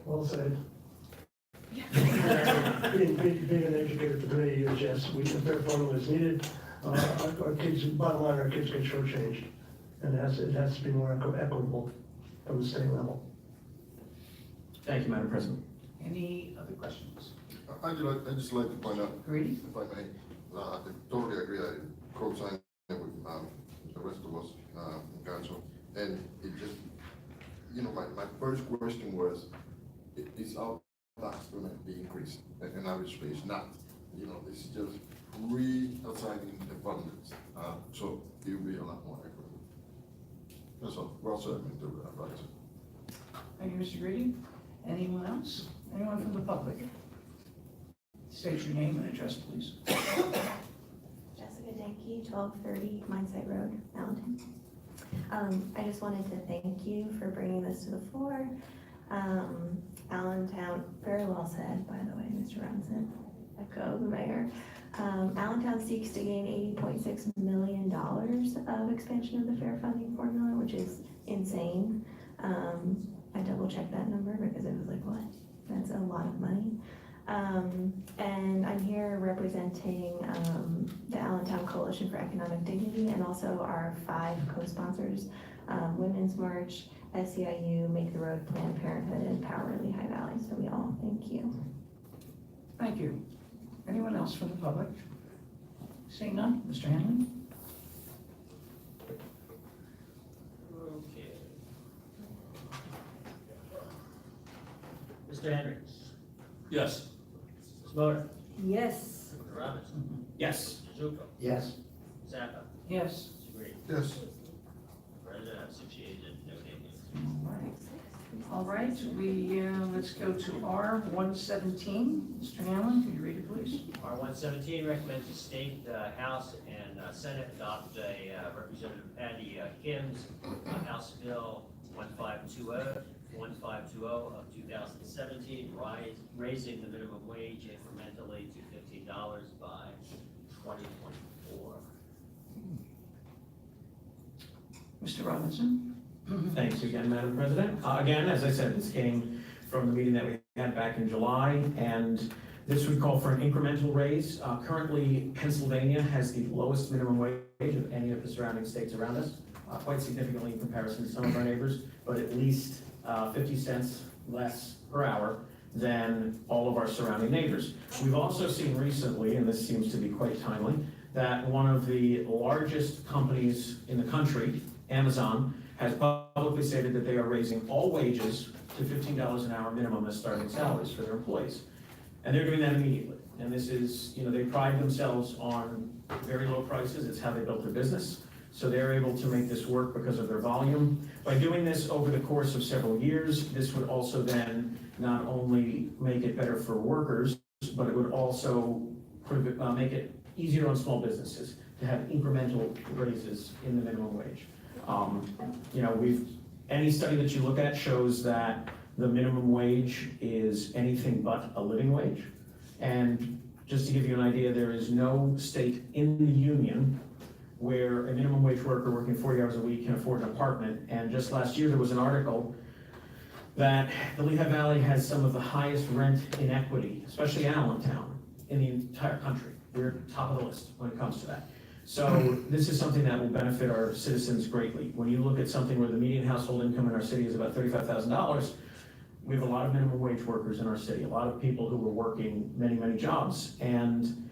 Well said. Being an educator for many years, yes, the fair formula is needed. Our kids, bottom line, our kids get shortchanged. And it has to be more equitable from the state level. Thank you, Madam President. Any other questions? I'd just like to point out, Grady? if I may, I totally agree. I co-signed it with the rest of us in council. And it just, you know, my first question was, is our tax going to be increased? And obviously it's not. You know, this is just reassigning the fundings. So it will be a lot more equitable. That's all. Well said, Mr. Advisor. Thank you, Mr. Grady. Anyone else? Anyone from the public? State your name and address, please. Jessica Denke, 1230 Mindside Road, Allentown. I just wanted to thank you for bringing this to the floor. Allentown, very well said, by the way, Mr. Robinson. Echo the mayor. Allentown seeks to gain $80.6 million of expansion of the fair funding formula, which is insane. I double checked that number because it was like, what? That's a lot of money. And I'm here representing the Allentown Coalition for Economic Dignity and also our 5 co-sponsors, Women's March, SEIU, Make the Road, Planned Parenthood, and Power Lehigh Valley. So we all thank you. Thank you. Anyone else from the public? Seeing none, Mr. Hanley? Okay. Mr. Hendricks? Yes. Ms. Motor? Yes. Mr. Robinson? Yes. Mr. Zuko? Yes. Zappa? Yes. Mr. Green? Yes. President, 6 yeas and no nays. All right, let's go to R117. Mr. Hanlon, can you read it, please? R117 recommends the State House and Senate adopt a Representative Patty Kim's House Bill 1520 of 2017, raising the minimum wage incrementally to $15 by 2024. Mr. Robinson? Thanks again, Madam President. Again, as I said, this came from the meeting that we had back in July, and this would call for an incremental raise. Currently, Pennsylvania has the lowest minimum wage of any of the surrounding states around us, quite significantly in comparison to some of our neighbors, but at least 50 cents less per hour than all of our surrounding neighbors. We've also seen recently, and this seems to be quite timely, that one of the largest companies in the country, Amazon, has publicly stated that they are raising all wages to $15 an hour minimum as starting salaries for their employees. And they're doing that immediately. And this is, you know, they pride themselves on very low prices. It's how they built their business. So they're able to make this work because of their volume. By doing this over the course of several years, this would also then not only make it better for workers, but it would also make it easier on small businesses to have incremental raises in the minimum wage. You know, we've Any study that you look at shows that the minimum wage is anything but a living wage. And just to give you an idea, there is no state in the union where a minimum wage worker working 40 hours a week can afford an apartment. And just last year, there was an article that the Lehigh Valley has some of the highest rent inequity, especially Allentown, in the entire country. We're top of the list when it comes to that. So this is something that will benefit our citizens greatly. When you look at something where the median household income in our city is about $35,000, we have a lot of minimum wage workers in our city, a lot of people who are working many, many jobs, and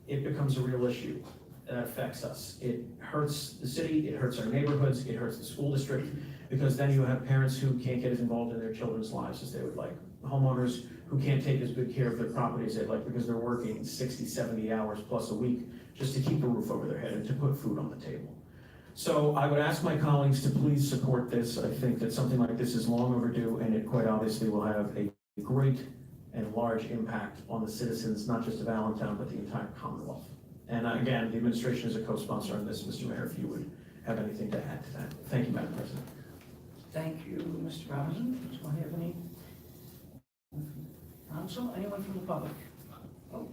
it becomes a real issue that affects us. It hurts the city, it hurts our neighborhoods, it hurts the school district, because then you have parents who can't get as involved in their children's lives as they would like. Homeowners who can't take as good care of their property as they'd like because they're working 60, 70 hours plus a week just to keep a roof over their head and to put food on the table. So I would ask my colleagues to please support this. I think that something like this is long overdue, and it quite obviously will have a great and large impact on the citizens, not just of Allentown, but the entire Commonwealth. And again, the administration is a co-sponsor on this. Mr. Mayor, if you would have anything to add to that. Thank you, Madam President. Thank you, Mr. Robinson. Do I have any? Council, anyone from the public? Oh.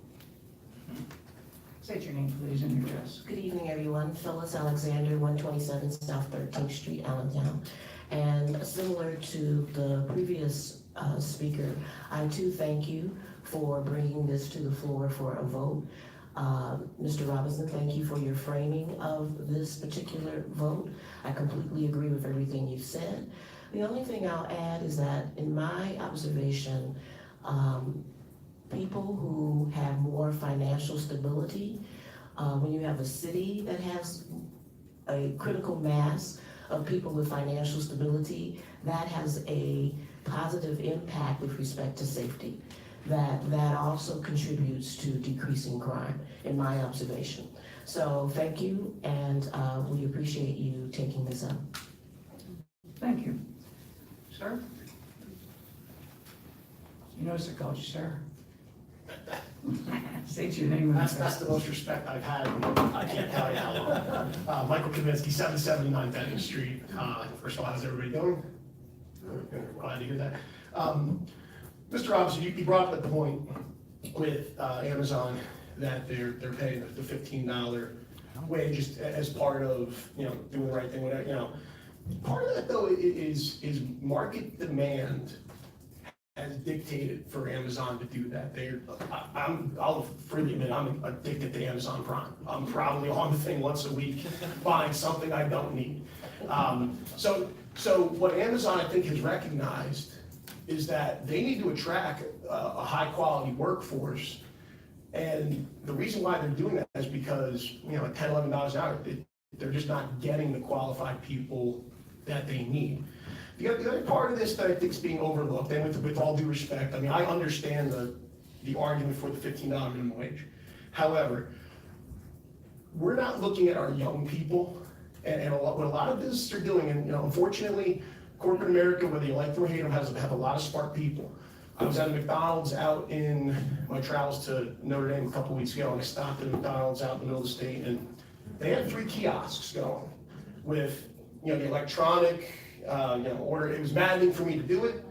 State your name, please, and your address. Good evening, everyone. Phyllis Alexander, 127 South 13th Street, Allentown. And similar to the previous speaker, I too thank you for bringing this to the floor for a vote. Mr. Robinson, thank you for your framing of this particular vote. I completely agree with everything you said. The only thing I'll add is that in my observation, people who have more financial stability, when you have a city that has a critical mass of people with financial stability, that has a positive impact with respect to safety. That also contributes to decreasing crime, in my observation. So thank you, and we appreciate you taking this up. Thank you. Sir? You notice I called you sir? State your name. That's the most respect I've had. I can't tell you how long. Michael Kaminsky, 779 Benton Street. First of all, how's everybody doing? Glad to hear that. Mr. Robinson, you brought up the point with Amazon that they're paying the $15 wage as part of, doing the right thing, whatever, Part of that, though, is market demand has dictated for Amazon to do that. I'll freely admit, I'm addicted to Amazon Prime. I'm probably on the thing once a week, buying something I don't need. So what Amazon, I think, has recognized is that they need to attract a high-quality workforce. And the reason why they're doing that is because, at $10, $11 an hour, they're just not getting the qualified people that they need. The other part of this that I think is being overlooked, and with all due respect, I understand the argument for the $15 minimum wage. However, we're not looking at our young people and what a lot of businesses are doing, and unfortunately, corporate America, whether you like them or hate them, have a lot of smart people. I was at a McDonald's out in my travels to Notre Dame a couple weeks ago, and I stopped at a McDonald's out in the middle of the state, and they had 3 kiosks going with, the electronic, order. It was maddening for me to do it,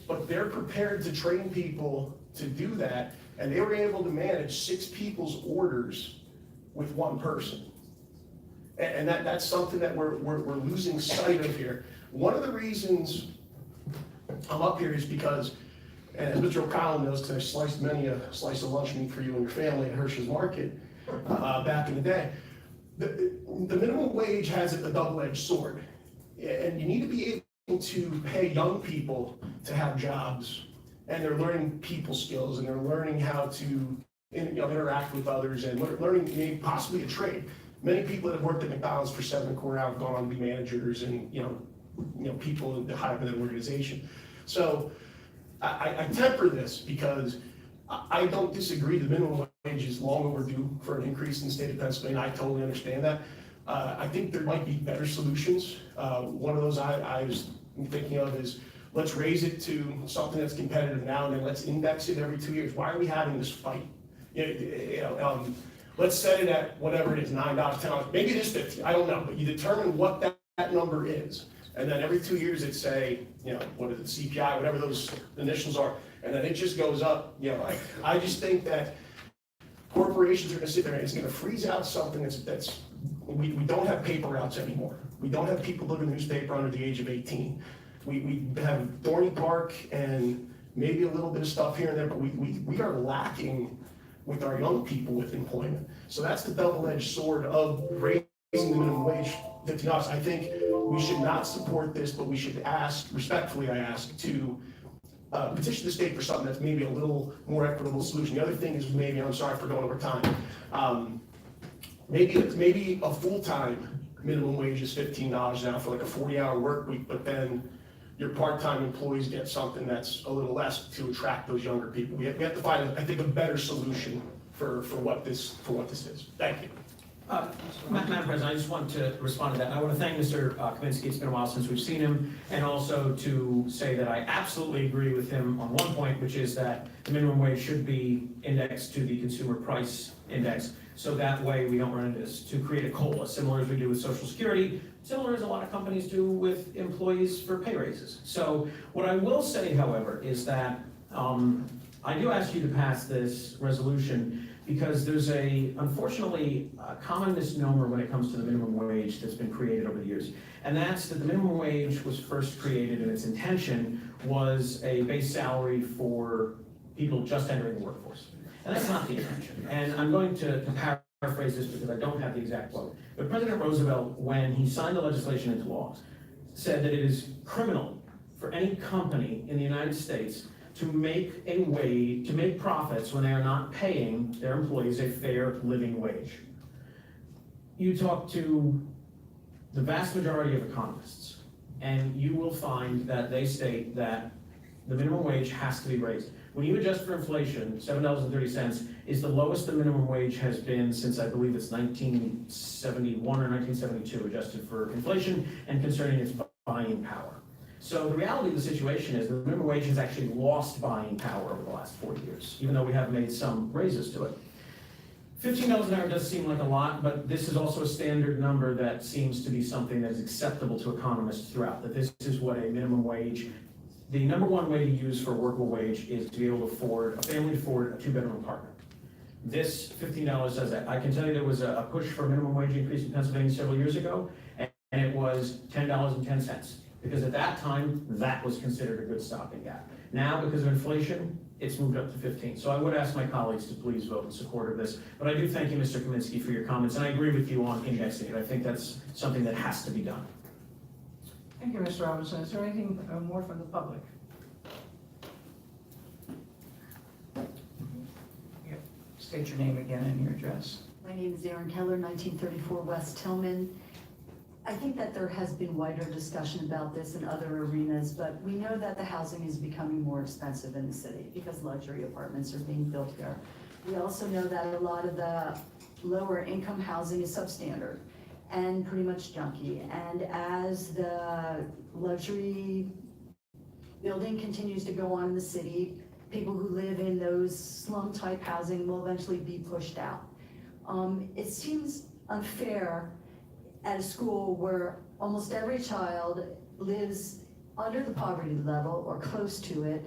but they're prepared to train people to do that, and they were able to manage 6 people's orders with 1 person. And that's something that we're losing sight of here. One of the reasons I'm up here is because, and as Mr. O'Connell knows, because I sliced many a slice of lunch meat for you and your family at Hershey's Market back in the day. The minimum wage has a double-edged sword, and you need to be able to pay young people to have jobs, and they're learning people skills, and they're learning how to interact with others, and learning maybe possibly a trade. Many people that have worked at McDonald's for 7 1/4 hours have gone on to be managers and people high up in the organization. So I temper this because I don't disagree. The minimum wage is long overdue for an increase in the state of Pennsylvania. I totally understand that. I think there might be better solutions. One of those I was thinking of is let's raise it to something that's competitive now, and then let's index it every 2 years. Why are we having this fight? Let's set it at whatever it is, $9, $10. Maybe it is $15. I don't know, but you determine what that number is. And then every 2 years, it'd say, you know, what is it, CPI, whatever those initials are, and then it just goes up, you know, I just think that corporations are gonna sit there and it's gonna freeze out something we don't have paper routes anymore. We don't have people living in the newspaper under the age of 18. We have Thorny Park and maybe a little bit of stuff here and there, but we are lacking with our young people with employment. So that's the double-edged sword of raising the minimum wage $50. I think we should not support this, but we should ask, respectfully I ask, to petition the state for something that's maybe a little more equitable solution. The other thing is maybe, I'm sorry for going over time, maybe a full-time minimum wage is $15 now for like a 40-hour work week, but then your part-time employees get something that's a little less to attract those younger people. We have to find, I think, a better solution for what this is. Thank you. Madam President, I just want to respond to that. I want to thank Mr. Kaminsky. It's been a while since we've seen him, and also to say that I absolutely agree with him on one point, which is that the minimum wage should be indexed to the consumer price index, so that way we don't run into this, to create a COLA, similar as we do with Social Security, similar as a lot of companies do with employees for pay raises. So what I will say, however, is that I do ask you to pass this resolution because there's unfortunately, a common misnomer when it comes to the minimum wage that's been created over the years. And that's that the minimum wage was first created and its intention was a base salary for people just entering the workforce. And that's not the intention. And I'm going to paraphrase this because I don't have the exact quote. But President Roosevelt, when he signed the legislation into law, said that it is criminal for any company in the United States to make profits when they are not paying their employees a fair living wage. You talk to the vast majority of economists, and you will find that they state that the minimum wage has to be raised. When you adjust for inflation, $7.30 is the lowest the minimum wage has been since I believe it's 1971 or 1972, adjusted for inflation and concerning its buying power. So the reality of the situation is the minimum wage has actually lost buying power over the last 40 years, even though we have made some raises to it. $15 an hour does seem like a lot, but this is also a standard number that seems to be something that is acceptable to economists throughout, that this is what a minimum wage, the number one way to use for a workable wage is to be able to afford, a family to afford a two-bedroom apartment. This $15 says that. I can tell you there was a push for a minimum wage increase in Pennsylvania several years ago, and it was $10.10. Because at that time, that was considered a good stopping gap. Now, because of inflation, it's moved up to 15. So I would ask my colleagues to please vote in support of this. But I do thank you, Mr. Kaminsky, for your comments, and I agree with you on indexing it. I think that's something that has to be done. Thank you, Mr. Robinson. Is there anything more from the public? State your name again and your address. My name is Erin Keller, 1934 West Tillman. I think that there has been wider discussion about this in other arenas, but we know that the housing is becoming more expensive in the city because luxury apartments are being built here. We also know that a lot of the lower income housing is substandard and pretty much junky. And as the luxury building continues to go on in the city, people who live in those slum type housing will eventually be pushed out. It seems unfair at a school where almost every child lives under the poverty level or close to it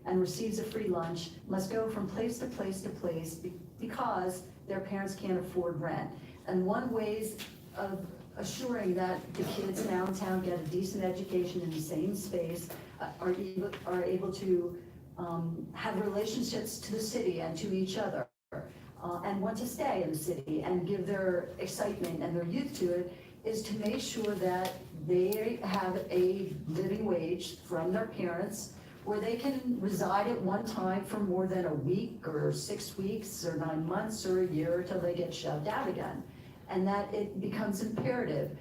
and receives a free lunch, must go from place to place to place because their parents can't afford rent. And one way of assuring that the kids in Allentown get a decent education in the same space, are able to have relationships to the city and to each other, and want to stay in the city and give their excitement and their youth to it, is to make sure that they have a living wage from their parents where they can reside at one time for more than a week or 6 weeks or 9 months or a year until they get shoved out again. And that it becomes imperative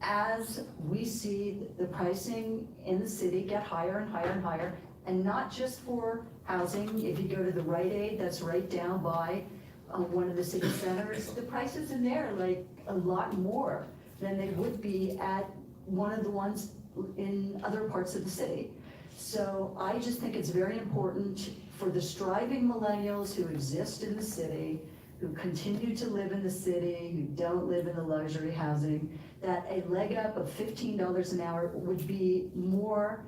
as we see the pricing in the city get higher and higher and higher, and not just for housing. If you go to the Rite Aid, that's right down by one of the city centers, the prices in there are like a lot more than they would be at one of the ones in other parts of the city. So I just think it's very important for the striving millennials who exist in the city, who continue to live in the city, who don't live in the luxury housing, that a leg up of $15 an hour would be more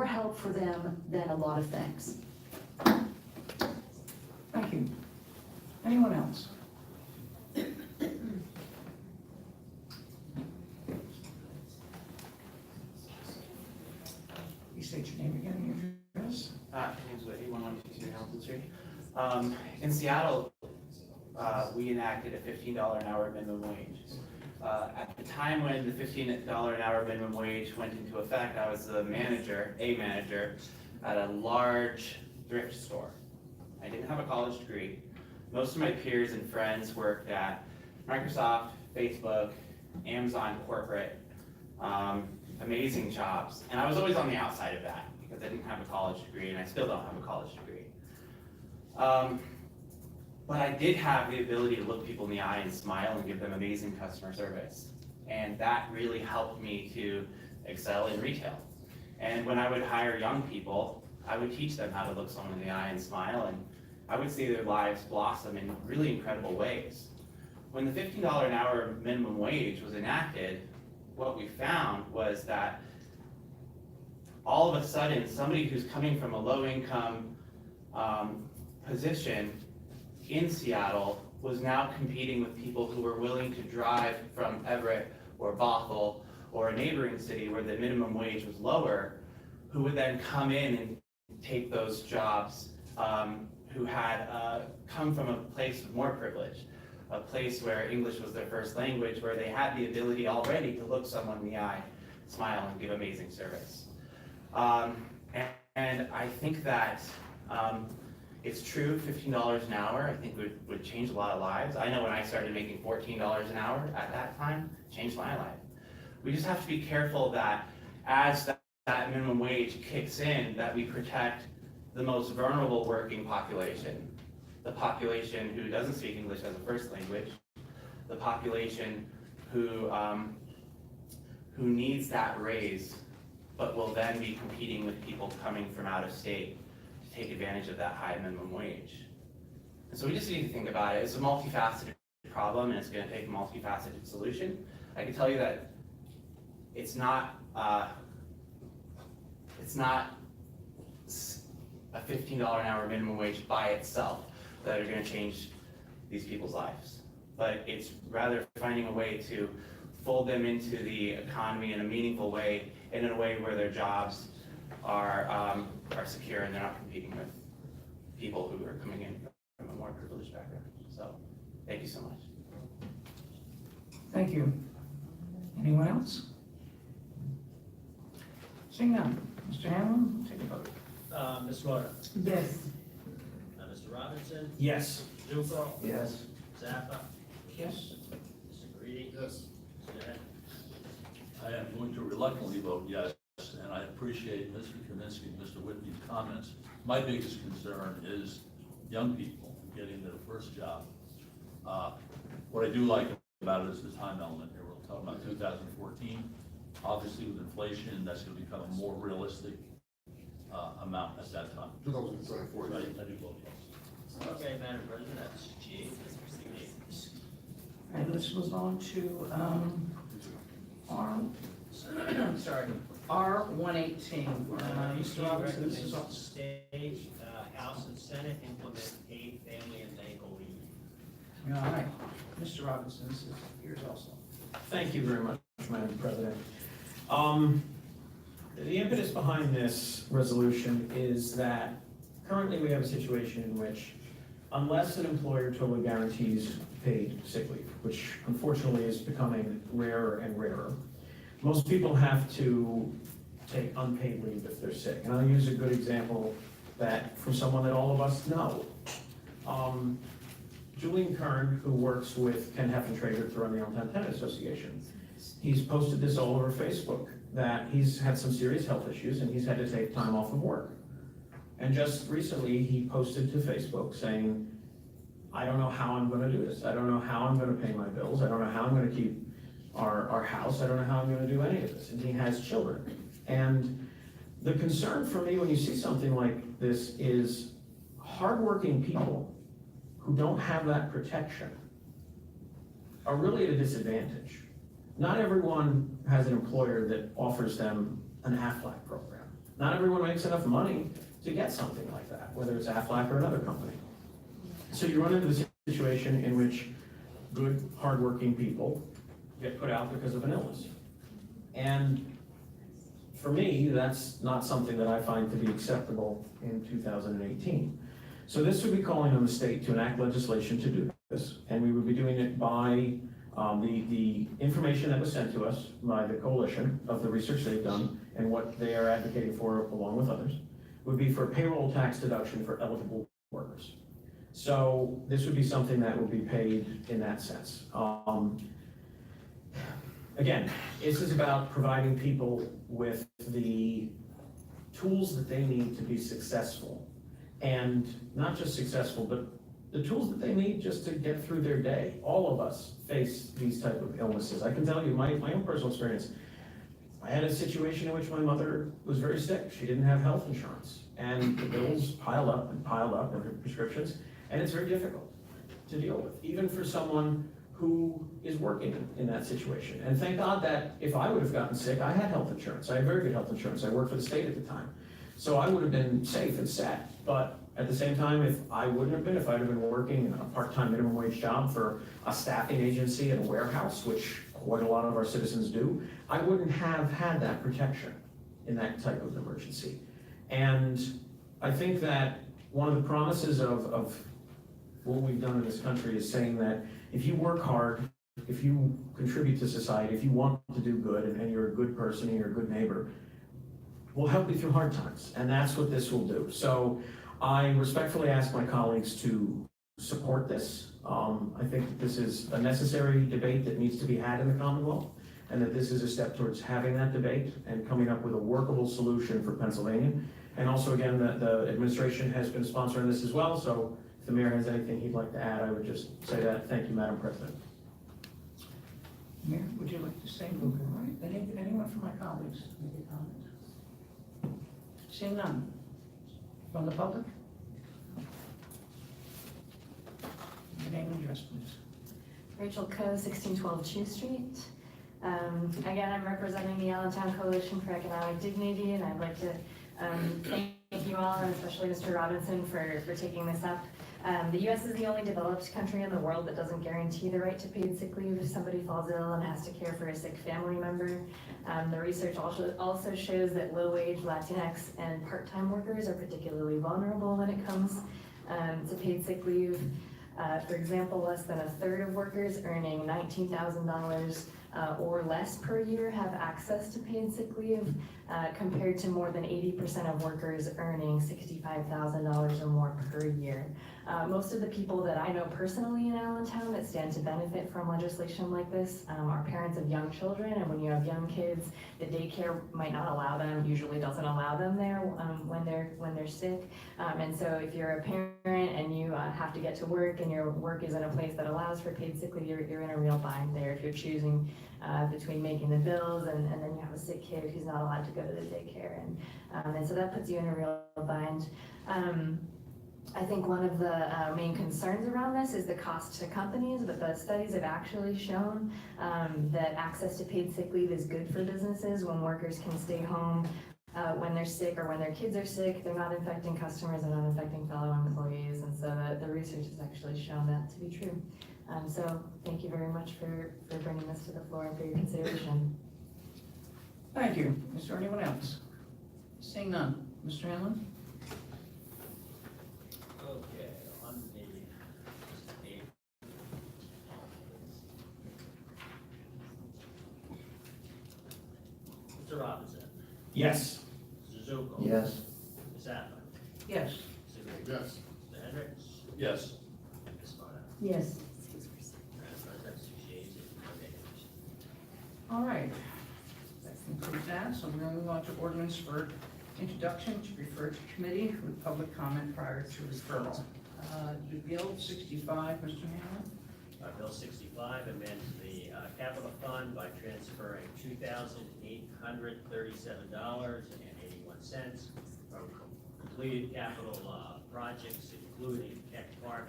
help for them than a lot of things. Thank you. Anyone else? You state your name again and your address. My name's Whitney, 1122 Hamilton Street. In Seattle, we enacted a $15 an hour minimum wage. At the time when the $15 an hour minimum wage went into effect, I was a manager at a large thrift store. I didn't have a college degree. Most of my peers and friends worked at Microsoft, Facebook, Amazon corporate, amazing jobs. And I was always on the outside of that because I didn't have a college degree, and I still don't have a college degree. But I did have the ability to look people in the eye and smile and give them amazing customer service. And that really helped me to excel in retail. And when I would hire young people, I would teach them how to look someone in the eye and smile, and I would see their lives blossom in really incredible ways. When the $15 an hour minimum wage was enacted, what we found was that all of a sudden, somebody who's coming from a low-income position in Seattle was now competing with people who were willing to drive from Everett or Bothell or a neighboring city where the minimum wage was lower, who would then come in and take those jobs, who had come from a place of more privilege, a place where English was their first language, where they had the ability already to look someone in the eye, smile, and give amazing service. And I think that it's true, $15 an hour, I think would change a lot of lives. I know when I started making $14 an hour at that time, it changed my life. We just have to be careful that as that minimum wage kicks in, that we protect the most vulnerable working population, the population who doesn't speak English as a first language, the population who needs that raise, but will then be competing with people coming from out of state to take advantage of that high minimum wage. And so we just need to think about it. It's a multifaceted problem, and it's going to take a multifaceted solution. I can tell you that it's not a $15 an hour minimum wage by itself that are going to change these people's lives. But it's rather finding a way to fold them into the economy in a meaningful way and in a way where their jobs are secure and they're not competing with people who are coming in from a more privileged background. So, thank you so much. Thank you. Anyone else? Seeing none. Mr. Hanlon, take a vote. Ms. Moda? Yes. Mr. Robinson? Yes. Duco? Yes. Zappa? Yes. Mr. Greedy? Yes. Mr. Head? I am going to reluctantly vote yes, and I appreciate Mr. Kaminsky and Mr. Whitney's comments. My biggest concern is young people getting their first job. What I do like about it is the time element here. We're talking about 2014. Obviously, with inflation, that's going to become a more realistic amount at that time. 2004. I do vote yes. Okay, Madam President, that's G. All right, let's move on to R118. Mr. Robinson, this is all. State, House and Senate implement paid family and medical leave. All right, Mr. Robinson, this is yours also. Thank you very much, Madam President. The impetus behind this resolution is that currently we have a situation in which unless an employer totally guarantees paid sick leave, which unfortunately is becoming rarer and rarer, most people have to take unpaid leave if they're sick. And I'll use a good example that from someone that all of us know. Julian Kern, who works with Ken Heffentrager to run the Allentown Tennis Association, he's posted this all over Facebook, that he's had some serious health issues and he's had to take time off of work. And just recently, he posted to Facebook saying, I don't know how I'm gonna do this. I don't know how I'm gonna pay my bills. I don't know how I'm gonna keep our house. I don't know how I'm gonna do any of this. And he has children. And the concern for me when you see something like this is hardworking people who don't have that protection are really at a disadvantage. Not everyone has an employer that offers them an Aflac program. Not everyone makes enough money to get something like that, whether it's Aflac or another company. So you run into the situation in which good, hardworking people get put out because of an illness. And for me, that's not something that I find to be acceptable in 2018. So this would be calling on the state to enact legislation to do this, and we would be doing it by the information that was sent to us by the coalition of the research they've done and what they are advocating for, along with others, would be for payroll tax deduction for eligible workers. So this would be something that would be paid in that sense. Again, this is about providing people with the tools that they need to be successful. And not just successful, but the tools that they need just to get through their day. All of us face these type of illnesses. I can tell you my own personal experience. I had a situation in which my mother was very sick. She didn't have health insurance. And the bills piled up, and her prescriptions, and it's very difficult to deal with, even for someone who is working in that situation. And thank God that if I would have gotten sick, I had health insurance. I had very good health insurance. I worked for the state at the time. So I would have been safe and set. But at the same time, if I'd have been working a part-time minimum wage job for a staffing agency at a warehouse, which quite a lot of our citizens do, I wouldn't have had that protection in that type of emergency. And I think that one of the promises of what we've done in this country is saying that if you work hard, if you contribute to society, if you want to do good, and you're a good person and you're a good neighbor, we'll help you through hard times, and that's what this will do. So I respectfully ask my colleagues to support this. I think that this is a necessary debate that needs to be had in the Commonwealth, and that this is a step towards having that debate and coming up with a workable solution for Pennsylvania. And also, again, the administration has been sponsoring this as well, so if the mayor has anything he'd like to add, I would just say that. Thank you, Madam President. Mayor, would you like to say? All right. Anyone from my colleagues make a comment? Seeing none. From the public? Your name and address, please. Rachel Coe, 1612 Chew Street. Again, I'm representing the Allentown Coalition for Economic Dignity, and I'd like to thank you all, and especially Mr. Robinson, for taking this up. The U.S. is the only developed country in the world that doesn't guarantee the right to paid sick leave if somebody falls ill and has to care for a sick family member. The research also shows that low-wage Latinx and part-time workers are particularly vulnerable when it comes to paid sick leave. For example, less than a third of workers earning $19,000 or less per year have access to paid sick leave, compared to more than 80% of workers earning $65,000 or more per year. Most of the people that I know personally in Allentown that stand to benefit from legislation like this are parents of young children, and when you have young kids, the daycare might not allow them, usually doesn't allow them there when they're sick. And so if you're a parent and you have to get to work and your work is in a place that allows for paid sick leave, you're in a real bind there if you're choosing between making the bills and then you have a sick kid who's not allowed to go to the daycare. And so that puts you in a real bind. I think one of the main concerns around this is the cost to companies, but the studies have actually shown that access to paid sick leave is good for businesses when workers can stay home when they're sick or when their kids are sick. They're not infecting customers, they're not infecting fellow employees, and so the research has actually shown that to be true. So thank you very much for bringing this to the floor and for your consideration. Thank you. Is there anyone else? Seeing none. Mr. Hanlon? Okay, on the Mr. Robinson. Yes. Mr. Zuko. Yes. Ms. Adler. Yes. Mr. Green. Yes. Mr. Hendricks. Yes. Ms. Sparta. Yes. President, 6 yeas and 1 nay. All right. That concludes that. So we're going to move on to ordinance for introduction to refer to committee with public comment prior to referral. Bill 65, Mr. Hanlon. Bill 65 amends the capital fund by transferring $2,837.81 from completed capital projects, including Keck Park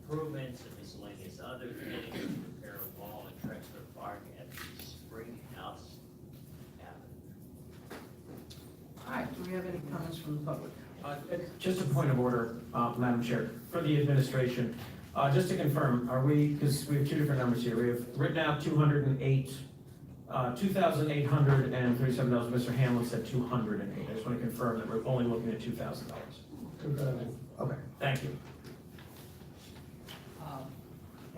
improvements and miscellaneous other things, to repair a wall at Trexler Park at the Springhouse Avenue. All right, do we have any comments from the public? Just a point of order, Madam Chair, for the administration. Just to confirm, are we, because we have two different numbers here, we have written out 208, $2,837. Mr. Hamlin said 208. I just want to confirm that we're only looking at $2,000. Okay, thank you.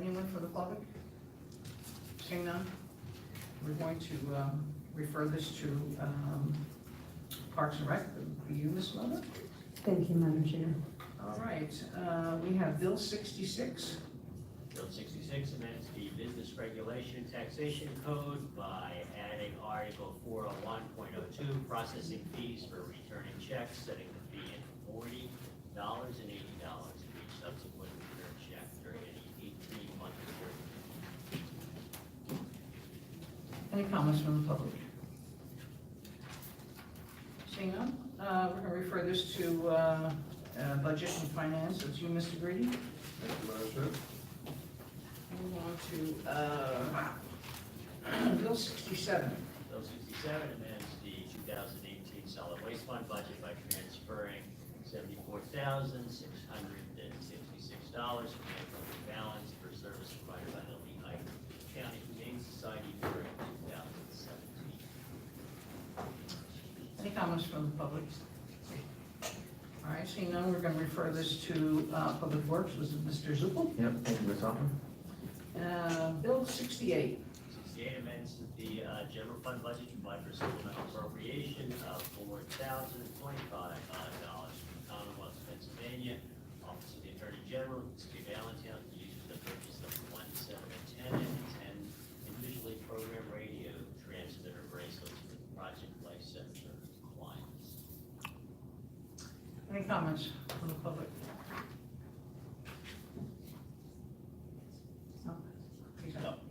Anyone from the public? Seeing none, we're going to refer this to Parks and Rec. Will you, Ms. Miller? Thank you, Madam Chair. All right, we have Bill 66. Bill 66 amends the Business Regulation Taxation Code by adding Article 401.02, processing fees for returning checks, setting the fee at $40 and $80 for each subsequent return check during any 18-month period. Any comments from the public? Seeing none, we're going to refer this to Budget and Finance. It's you, Mr. Grady. Thank you, Madam Chair. Move on to Bill 67. Bill 67 amends the 2018 solid waste fund budget by transferring $74,666 from the balance for service provided by the Lehigh County Humane Society during 2017. Any comments from the public? All right, seeing none, we're going to refer this to Public Works. Was it Mr. Zuppel? Yep, thank you, Ms. Hoffman. Bill 68. 68 amends the general fund budget to provide for supplemental appropriation of $4,025 from Commonwealth of Pennsylvania, Office of the Attorney General, City of Allentown, to use for the purchase of 1, 7, and 10, and 10 individually programmed radio transmitter bracelets for the Project Life Center clients. Any comments from the public? No?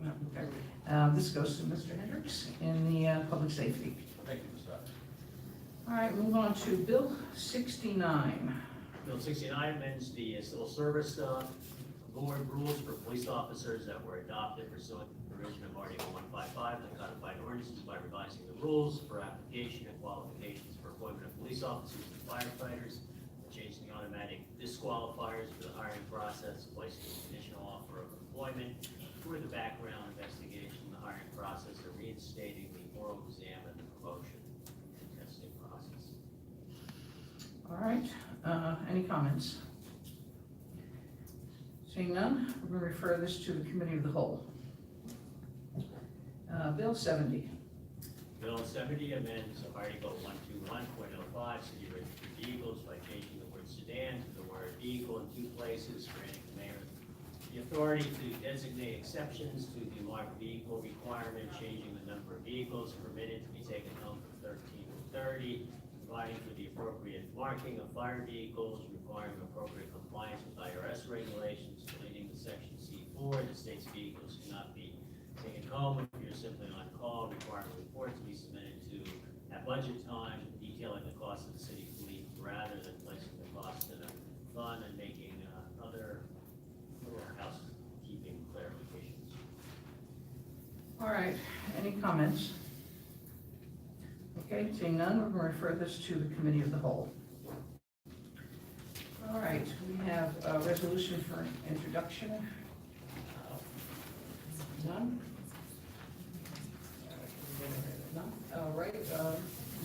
No, okay. This goes to Mr. Hendricks in the Public Safety. Thank you, Mr. Adams. All right, move on to Bill 69. Bill 69 amends the Civil Service Board rules for police officers that were adopted pursuant to the provision of Article 155 of the codified ordinances by revising the rules for application and qualifications for appointment of police officers and firefighters, changing the automatic disqualifiers for the hiring process, placing a conditional offer of employment for the background investigation, the hiring process, and reinstating the oral exam and the promotion and testing process. All right, any comments? Seeing none, we're going to refer this to the Committee of the Whole. Bill 70. Bill 70 amends Article 121.05, city registered vehicles by changing the word sedan to the word vehicle in 2 places, granting the mayor the authority to designate exceptions to the marked vehicle requirement, changing the number of vehicles permitted to be taken home from 13 to 30, providing for the appropriate marking of fire vehicles, requiring appropriate compliance with IRS regulations, deleting the section C4 that states vehicles cannot be taken home if you're simply on call, requiring a report to be submitted to at budget time, detailing the cost of the city fleet rather than placing the cost in a fund and making other little housekeeping clarifications. All right, any comments? Okay, seeing none, we're going to refer this to the Committee of the Whole. All right, we have a resolution for introduction. None? None? All right,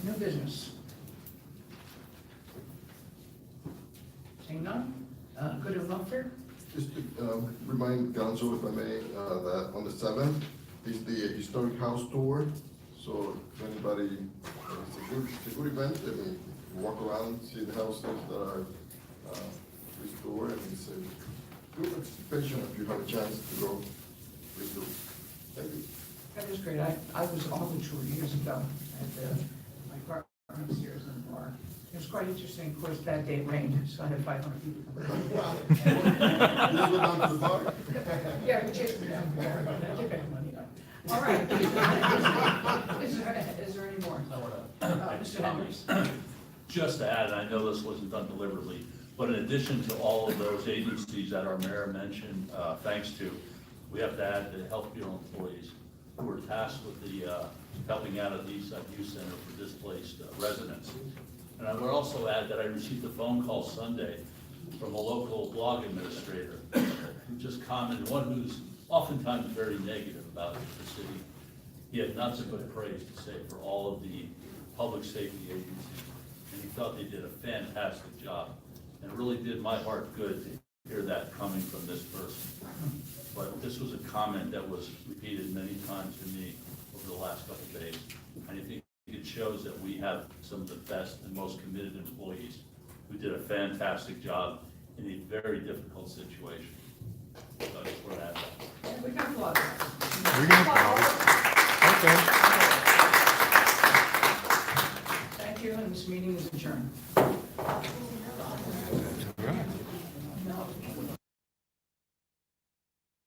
new business. Seeing none? Good and welfare? Just to remind council, if I may, that on the 7th is the historic house tour. So if anybody, it's a good event. I mean, you walk around, see the houses that are restored, and it's a good participation if you have a chance to go restore. Thank you. That is great. I was on the tour years ago at my car upstairs in the bar. It was quite interesting. Of course, that day it rained, so I had 500 people. Yeah, we chased them down. I took that money up. All right. Is there any more? Mr. Hendricks. Just to add, I know this wasn't done deliberately, but in addition to all of those agencies that our mayor mentioned, thanks to, we have to add the health bureau employees. who were tasked with the helping out at the Eastside Youth Center for displaced residents. And I would also add that I received a phone call Sunday from a local blog administrator who just commented, one who's oftentimes very negative about the city. He had nothing but praise to say for all of the public safety agencies, and he thought they did a fantastic job. And it really did my heart good to hear that coming from this person. But this was a comment that was repeated many times to me over the last couple of days. And I think it shows that we have some of the best and most committed employees who did a fantastic job in a very difficult situation. So I just want to add that. And we got a lot of that. We're gonna- Okay. Thank you, and this meeting is adjourned.